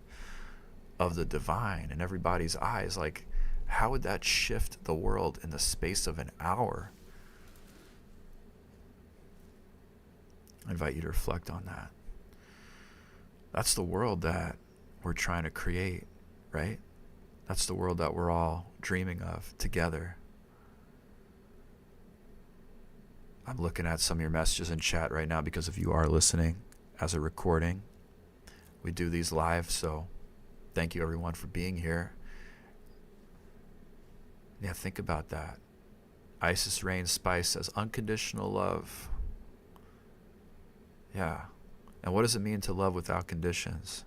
of the divine in everybody's eyes? Like, how would that shift the world in the space of an hour? I invite you to reflect on that. That's the world that we're trying to create, right? That's the world that we're all dreaming of together. I'm looking at some of your messages in chat right now because if you are listening as a recording, we do these live, so thank you everyone for being here. Yeah, think about that. Isis Rain Spice says, unconditional love. Yeah. And what does it mean to love without conditions?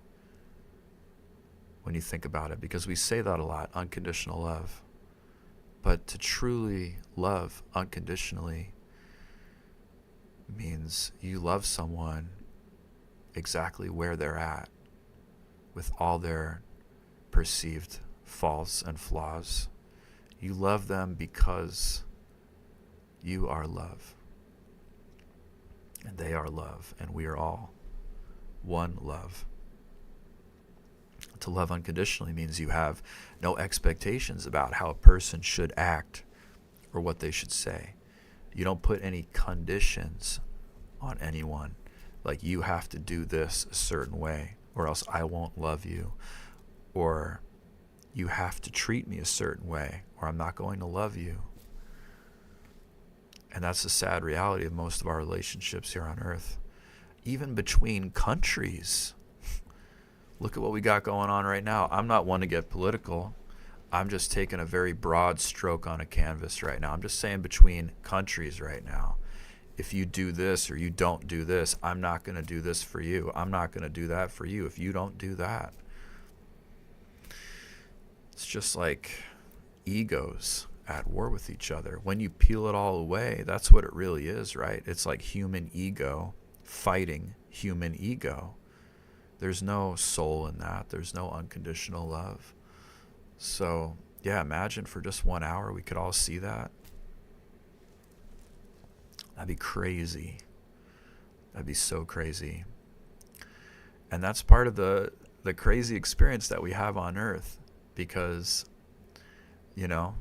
When you think about it, because we say that a lot, unconditional love. But to truly love unconditionally means you love someone exactly where they're at, with all their perceived faults and flaws. You love them because you are love, and they are love, and we are all one love. To love unconditionally means you have no expectations about how a person should act or what they should say. You don't put any conditions on anyone. Like, you have to do this a certain way or else I won't love you. Or you have to treat me a certain way or I'm not going to love you. And that's the sad reality of most of our relationships here on earth. Even between countries. Look at what we got going on right now. I'm not one to get political. I'm just taking a very broad stroke on a canvas right now. I'm just saying between countries right now. If you do this or you don't do this, I'm not going to do this for you. I'm not going to do that for you if you don't do that. It's just like egos at war with each other. When you peel it all away, that's what it really is, right? It's like human ego fighting human ego. There's no soul in that. There's no unconditional love. So, yeah, imagine for just 1 hour we could all see that. That'd be crazy. That'd be so crazy. And that's part of the crazy experience that we have on earth. Because, you know,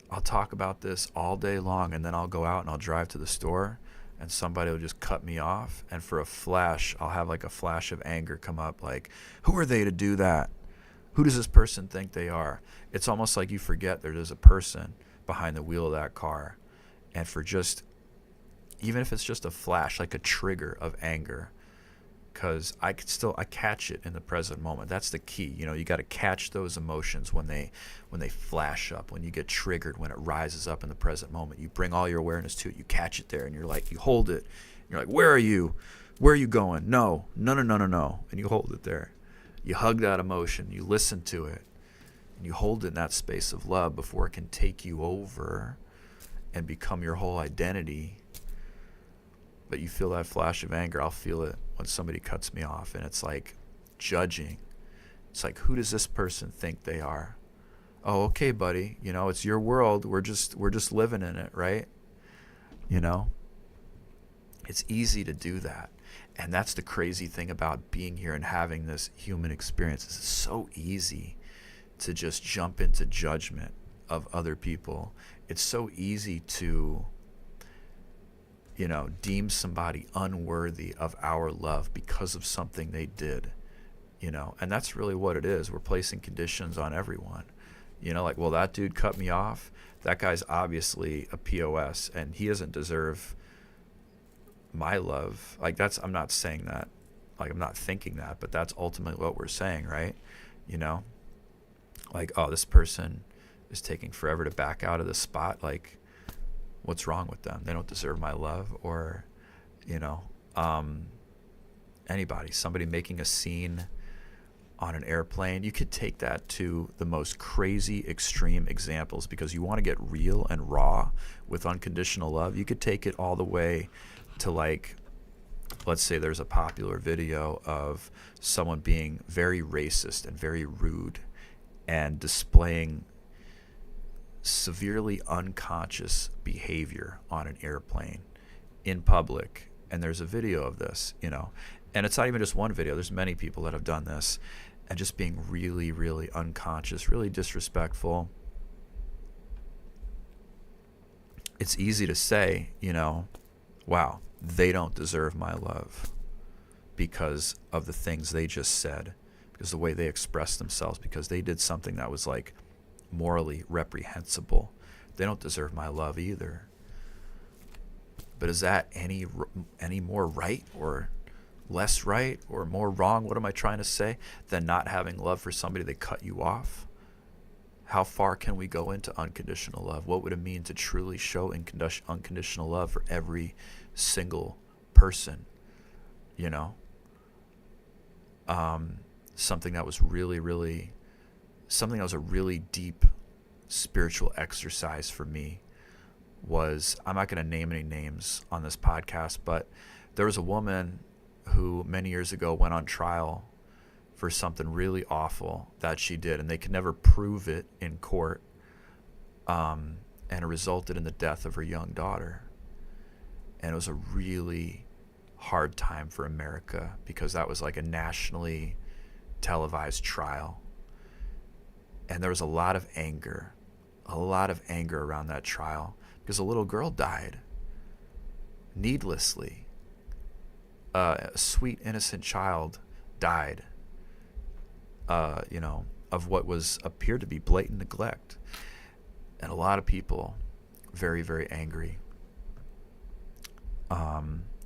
I'll talk about this all day long and then I'll go out and I'll drive to the store and somebody will just cut me off. And for a flash, I'll have like a flash of anger come up like, who are they to do that? Who does this person think they are? It's almost like you forget there's a person behind the wheel of that car. And for just, even if it's just a flash, like a trigger of anger, because I catch it in the present moment. That's the key. You know, you got to catch those emotions when they flash up, when you get triggered, when it rises up in the present moment. You bring all your awareness to it. You catch it there, and you're like, you hold it. And you're like, where are you? Where are you going? No. And you hold it there. You hug that emotion. You listen to it. And you hold it in that space of love before it can take you over and become your whole identity. But you feel that flash of anger. I'll feel it when somebody cuts me off, and it's like judging. It's like, who does this person think they are? Oh, okay, buddy. You know, it's your world. We're just living in it, right? You know, it's easy to do that. And that's the crazy thing about being here and having this human experience. It's so easy to just jump into judgment of other people. It's so easy to, you know, deem somebody unworthy of our love because of something they did, you know, and that's really what it is. We're placing conditions on everyone, you know, like, well, that dude cut me off. That guy's obviously a POS and he doesn't deserve my love. Like, I'm not saying that, like, I'm not thinking that, but that's ultimately what we're saying, right? You know, like, oh, this person is taking forever to back out of the spot. Like, what's wrong with them? They don't deserve my love. Or, you know, somebody making a scene on an airplane. You could take that to the most crazy extreme examples because you want to get real and raw with unconditional love. You could take it all the way to, like, let's say there's a popular video of someone being very racist and very rude and displaying severely unconscious behavior on an airplane in public, and there's a video of this, you know, and it's not even just one video. There's many people that have done this and just being really, really unconscious, really disrespectful. It's easy to say, you know, wow, they don't deserve my love because of the things they just said, because the way they expressed themselves, because they did something that was like morally reprehensible. They don't deserve my love either. But is that any more right or less right or more wrong? What am I trying to say? Than not having love for somebody that cut you off? How far can we go into unconditional love? What would it mean to truly show unconditional love for every single person? You know, something that was really something that was a really deep spiritual exercise for me was, I'm not going to name any names on this podcast, but there was a woman who many years ago went on trial for something really awful that she did, and they could never prove it in court, and it resulted in the death of her young daughter. And it was a really hard time for America because that was like a nationally televised trial. And there was a lot of anger around that trial because a little girl died. needlessly. A sweet, innocent child died, of what appeared to be blatant neglect. And a lot of people very, very angry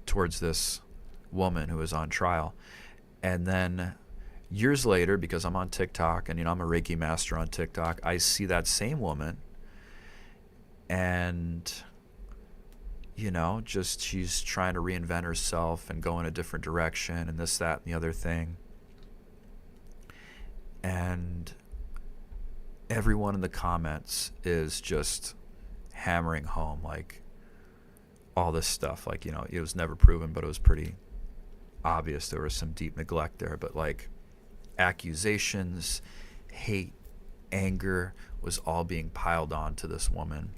towards this woman who was on trial. And then years later, because I'm on TikTok and, I'm a Reiki master on TikTok, I see that same woman and, just she's trying to reinvent herself and go in a different direction and this, that, and the other thing. And everyone in the comments is just hammering home, like, all this stuff. Like, it was never proven, but it was pretty obvious there was some deep neglect there. But, like, accusations, hate, anger was all being piled on to this woman,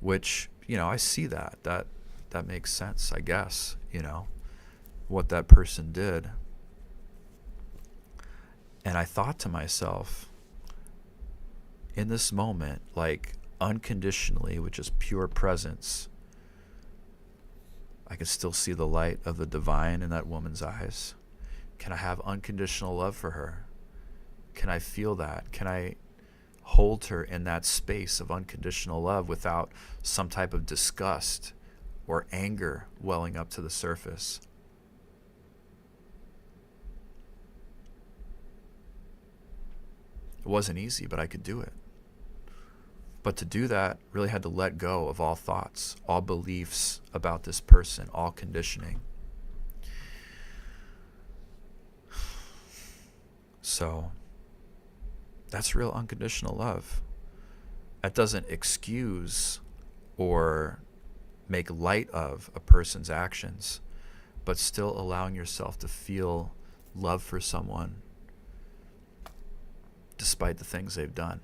which, I see that makes sense, I guess, what that person did. And I thought to myself, in this moment, like, unconditionally, which is pure presence, I can still see the light of the divine in that woman's eyes. Can I have unconditional love for her? Can I feel that? Can I hold her in that space of unconditional love without some type of disgust or anger welling up to the surface? It wasn't easy, but I could do it. But to do that, really had to let go of all thoughts, all beliefs about this person, all conditioning. So that's real unconditional love. That doesn't excuse or make light of a person's actions, but still allowing yourself to feel love for someone despite the things they've done.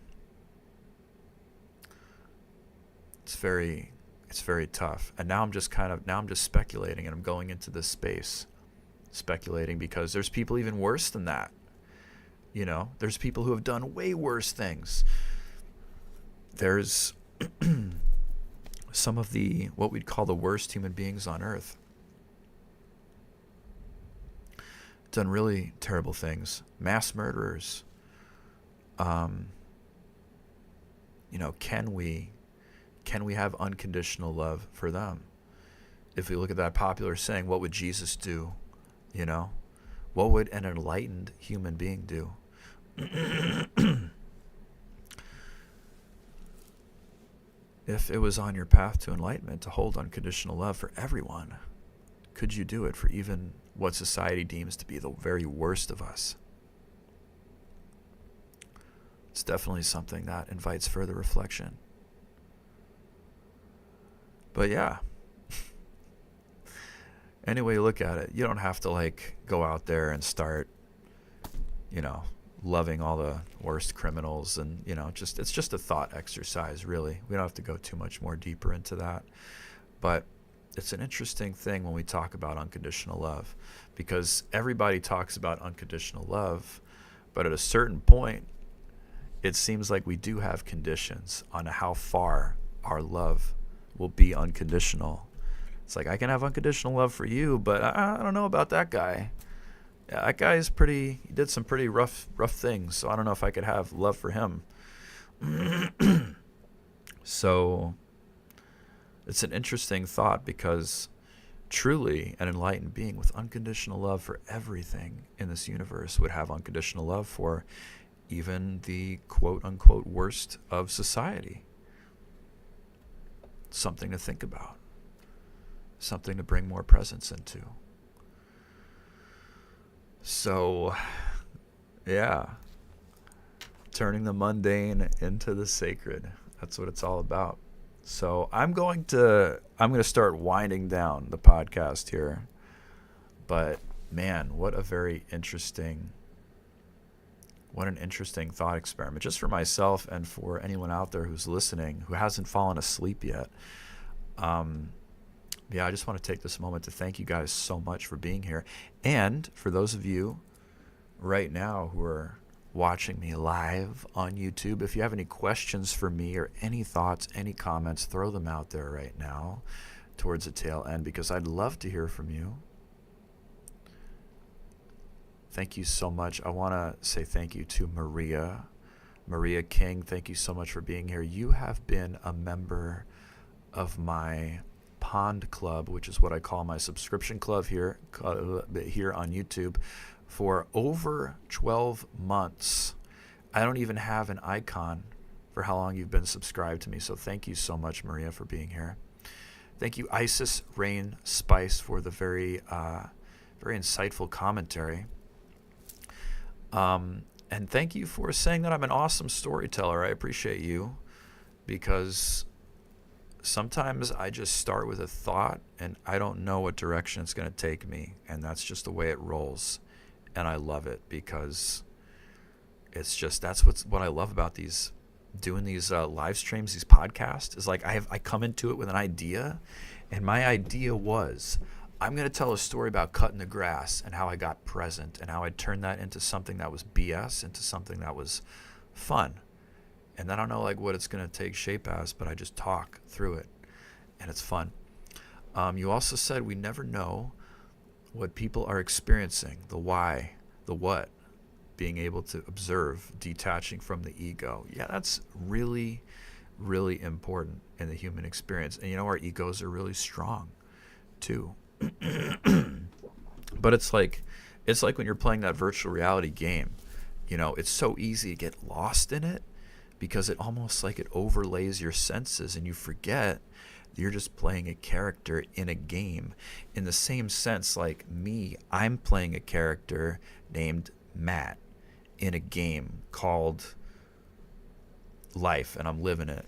It's very tough. And now I'm just speculating, and I'm going into this space speculating because there's people even worse than that. There's people who have done way worse things. There's some of what we'd call the worst human beings on earth. Done really terrible things. Mass murderers. Can we have unconditional love for them? If we look at that popular saying, what would Jesus do? What would an enlightened human being do? If it was on your path to enlightenment to hold unconditional love for everyone, could you do it for even what society deems to be the very worst of us? It's definitely something that invites further reflection. But yeah, any way you look at it, you don't have to go out there and start, loving all the worst criminals and, it's just a thought exercise, really. We don't have to go too much more deeper into that. But it's an interesting thing when we talk about unconditional love, because everybody talks about unconditional love, but at a certain point, it seems like we do have conditions on how far our love will be unconditional. It's like, I can have unconditional love for you, but I don't know about that guy. Yeah, that guy he did some pretty rough things, so I don't know if I could have love for him. So it's an interesting thought, because truly an enlightened being with unconditional love for everything in this universe would have unconditional love for even the quote-unquote worst of society. Something to think about. Something to bring more presence into. So, yeah. Turning the mundane into the sacred. That's what it's all about. So I'm going to start winding down the podcast here. But man, what an interesting thought experiment, just for myself and for anyone out there who's listening who hasn't fallen asleep yet. I just want to take this moment to thank you guys so much for being here. And for those of you right now who are watching me live on YouTube, if you have any questions for me or any thoughts, any comments, throw them out there right now. towards the tail end, because I'd love to hear from you. Thank you so much. I want to say thank you to Maria King. Thank you so much for being here. You have been a member of my Pond Club, which is what I call my subscription club here on YouTube, for over 12 months. I don't even have an icon for how long you've been subscribed to me. So thank you so much, Maria, for being here. Thank you, Isis Rain Spice, for the very insightful commentary. And thank you for saying that I'm an awesome storyteller. I appreciate you, because sometimes I just start with a thought and I don't know what direction it's going to take me. And that's just the way it rolls. And I love it, because it's just, that's what I love about doing these live streams, these podcasts, is like I come into it with an idea, and my idea was, I'm going to tell a story about cutting the grass and how I got present and how I turned that into something that was BS into something that was fun. And I don't know like what it's going to take shape as, but I just talk through it, and it's fun. You also said we never know what people are experiencing, the why, the what, being able to observe, detaching from the ego. Yeah, that's really, really important in the human experience. And our egos are really strong too. But it's like when you're playing that virtual reality game, it's so easy to get lost in it, because it almost like it overlays your senses, and you forget you're just playing a character in a game. In the same sense, like me, I'm playing a character named Matt in a game called life, and I'm living it.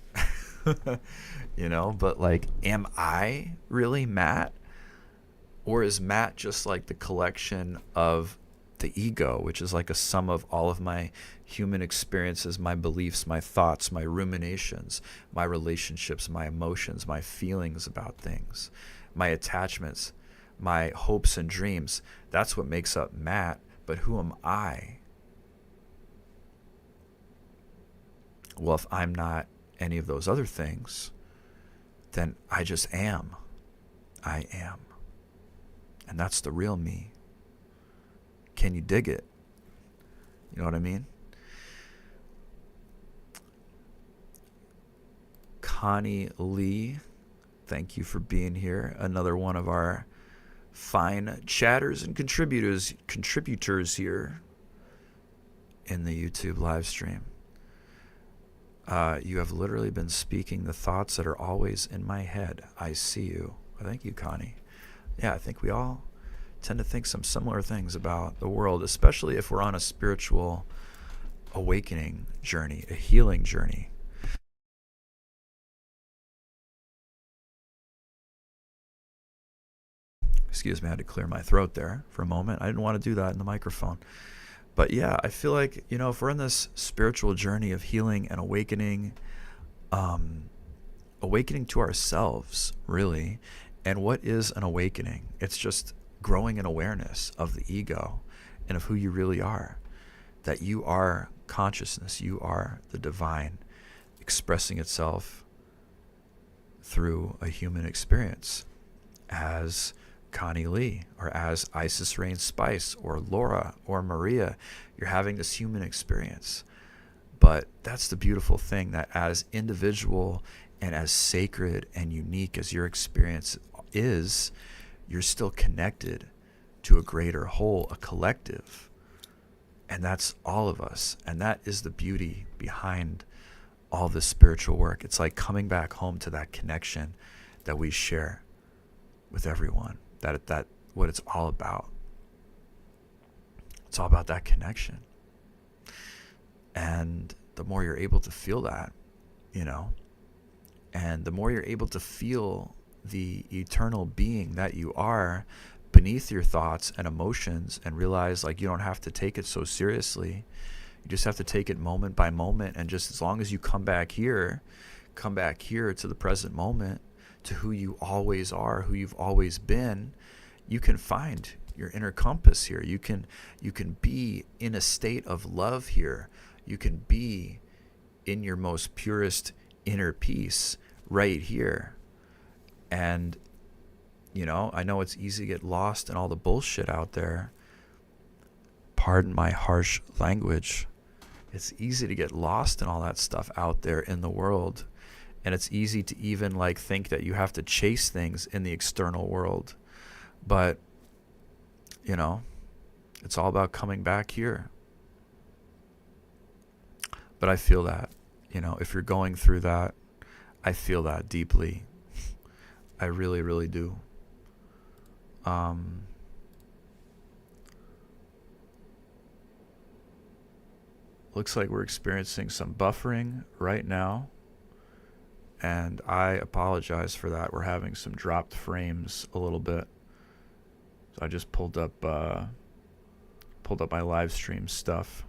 But like, am I really Matt? Or is Matt just like the collection of the ego, which is like a sum of all of my human experiences, my beliefs, my thoughts, my ruminations, my relationships, my emotions, my feelings about things, my attachments, my hopes and dreams? That's what makes up Matt. But who am I? Well, if I'm not any of those other things, then I just am. I am. And that's the real me. Can you dig it? You know what I mean? Connie Lee, thank you for being here. Another one of our fine chatters and contributors here in the YouTube live stream. You have literally been speaking the thoughts that are always in my head. I see you. Thank you, Connie. Yeah, I think we all tend to think some similar things about the world, especially if we're on a spiritual awakening journey, a healing journey. Excuse me, I had to clear my throat there for a moment. I didn't want to do that in the microphone. But yeah, I feel like, if we're in this spiritual journey of healing and awakening to ourselves, really. And what is an awakening? It's just growing in awareness of the ego and of who you really are. That you are consciousness, you are the divine, expressing itself through a human experience as Connie Lee, or as Isis Rain Spice, or Laura, or Maria. You're having this human experience. But that's the beautiful thing, that as individual and as sacred and unique as your experience is, you're still connected to a greater whole, a collective. And that's all of us. And that is the beauty behind all this spiritual work. It's like coming back home to that connection that we share with everyone. That what it's all about. It's all about that connection. And the more you're able to feel that, and the more you're able to feel the eternal being that you are beneath your thoughts and emotions, and realize like you don't have to take it so seriously. You just have to take it moment by moment, and just as long as you come back here to the present moment, to who you always are, who you've always been, you can find your inner compass here. You can be in a state of love here. You can be in your most purest inner peace right here. And I know it's easy to get lost in all the bullshit out there. Pardon my harsh language. It's easy to get lost in all that stuff out there in the world. And it's easy to even think that you have to chase things in the external world. But, it's all about coming back here. But I feel that, if you're going through that, I feel that deeply. I really, really do. Looks like we're experiencing some buffering right now, and I apologize for that. We're having some dropped frames a little bit. So I just pulled up my live stream stuff,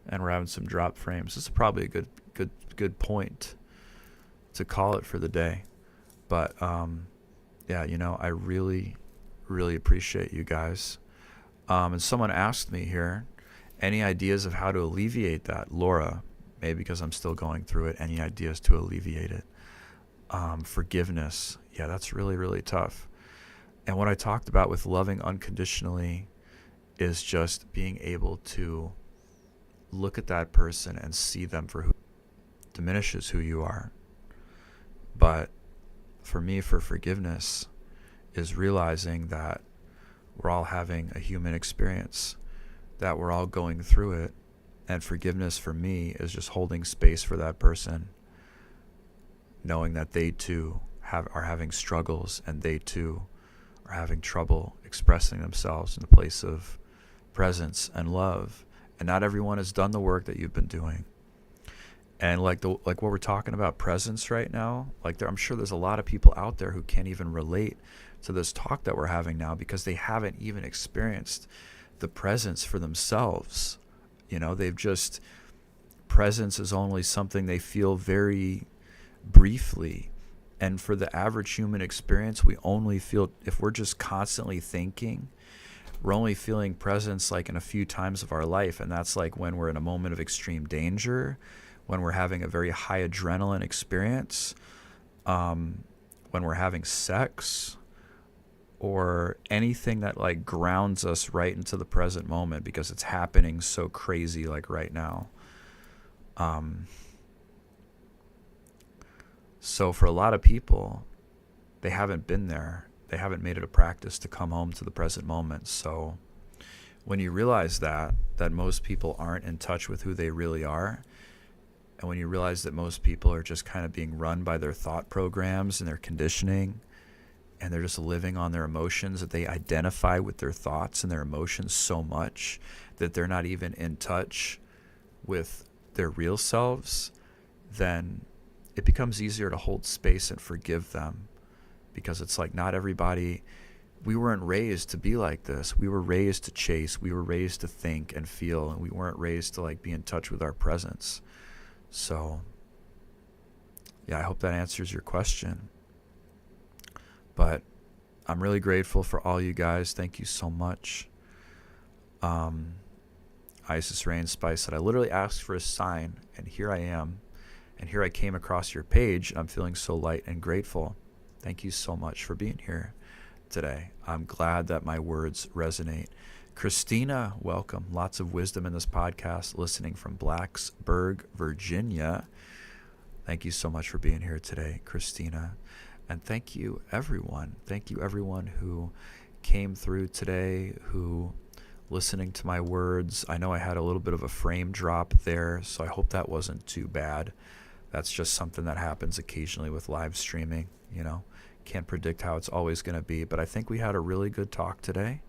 and we're having some dropped frames. This is probably a good point to call it for the day. But yeah, I really, really appreciate you guys. And someone asked me here, any ideas of how to alleviate that? Laura, maybe because I'm still going through it, any ideas to alleviate it? Forgiveness. Yeah, that's really, really tough. And what I talked about with loving unconditionally is just being able to look at that person and see them for who diminishes who you are. But for me, for forgiveness is realizing that we're all having a human experience, that we're all going through it. And forgiveness for me is just holding space for that person, knowing that they too are having struggles, and they too are having trouble expressing themselves in the place of presence and love. And not everyone has done the work that you've been doing. And like what we're talking about, presence right now, I'm sure there's a lot of people out there who can't even relate to this talk that we're having now, because they haven't even experienced the presence for themselves. They've just, presence is only something they feel very briefly. And for the average human experience, we only feel, if we're just constantly thinking, we're only feeling presence in a few times of our life. And that's when we're in a moment of extreme danger, when we're having a very high adrenaline experience, when we're having sex, or anything that grounds us right into the present moment, because it's happening so crazy right now. So for a lot of people, they haven't been there. They haven't made it a practice to come home to the present moment. So when you realize that most people aren't in touch with who they really are, and when you realize that most people are just kind of being run by their thought programs and their conditioning, and they're just living on their emotions, that they identify with their thoughts and their emotions so much that they're not even in touch with their real selves, then it becomes easier to hold space and forgive them. Because it's not everybody, we weren't raised to be like this. We were raised to chase. We were raised to think and feel, and we weren't raised to be in touch with our presence. So yeah, I hope that answers your question. But I'm really grateful for all you guys. Thank you so much. Isis Rain Spice said, I literally asked for a sign, and here I am. And here I came across your page, and I'm feeling so light and grateful. Thank you so much for being here today. I'm glad that my words resonate. Christina, welcome. Lots of wisdom in this podcast, listening from Blacksburg, Virginia. Thank you so much for being here today, Christina. And thank you, everyone. Thank you, everyone who came through today, who listening to my words. I know I had a little bit of a frame drop there, so I hope that wasn't too bad. That's just something that happens occasionally with live streaming. Can't predict how it's always going to be, but I think we had a really good talk today.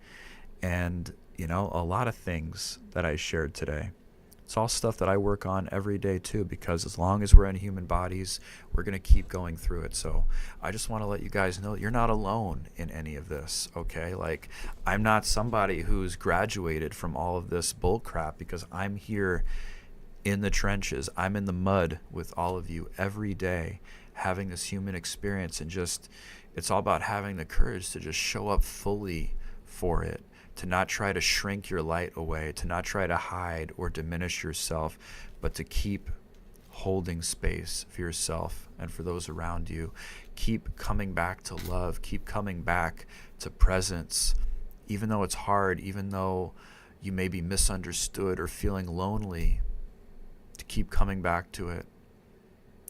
And, a lot of things that I shared today, it's all stuff that I work on every day too, because as long as we're in human bodies, we're going to keep going through it. So I just want to let you guys know you're not alone in any of this, okay? I'm not somebody who's graduated from all of this bull crap, because I'm here in the trenches. I'm in the mud with all of you every day, having this human experience, and just, it's all about having the courage to just show up fully for it, to not try to shrink your light away, to not try to hide or diminish yourself, but to keep holding space for yourself and for those around you. Keep coming back to love. Keep coming back to presence. Even though it's hard, even though you may be misunderstood or feeling lonely, to keep coming back to it.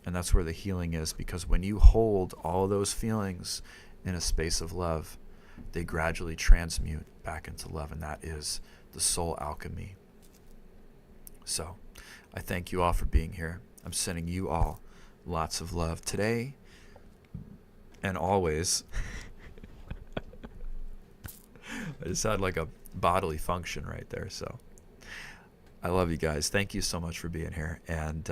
And that's where the healing is, because when you hold all those feelings in a space of love, they gradually transmute back into love, and that is the soul alchemy. So I thank you all for being here. I'm sending you all lots of love today and always. I just had like a bodily function right there. So I love you guys. Thank you so much for being here. And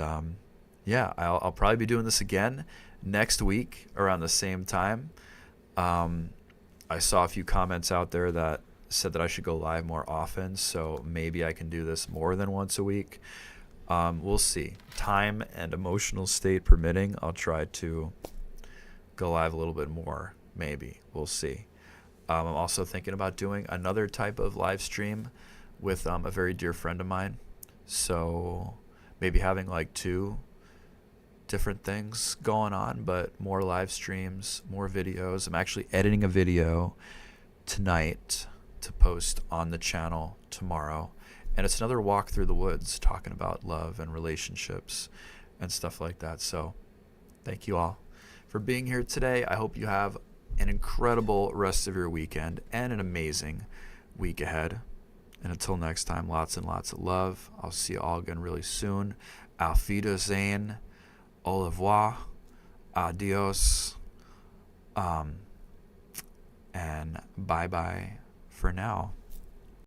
yeah, I'll probably be doing this again next week around the same time. I saw a few comments out there that said that I should go live more often, so maybe I can do this more than once a week. We'll see. Time and emotional state permitting, I'll try to go live a little bit more, maybe. We'll see. I'm also thinking about doing another type of live stream with a very dear friend of mine. So maybe having like 2 different things going on, but more live streams, more videos. I'm actually editing a video tonight to post on the channel tomorrow. And it's another walk through the woods talking about love and relationships and stuff like that. So thank you all for being here today. I hope you have an incredible rest of your weekend and an amazing week ahead. And until next time, lots and lots of love. I'll see you all again really soon. Auf Wiedersehen. Au revoir. Adios. And bye-bye for now.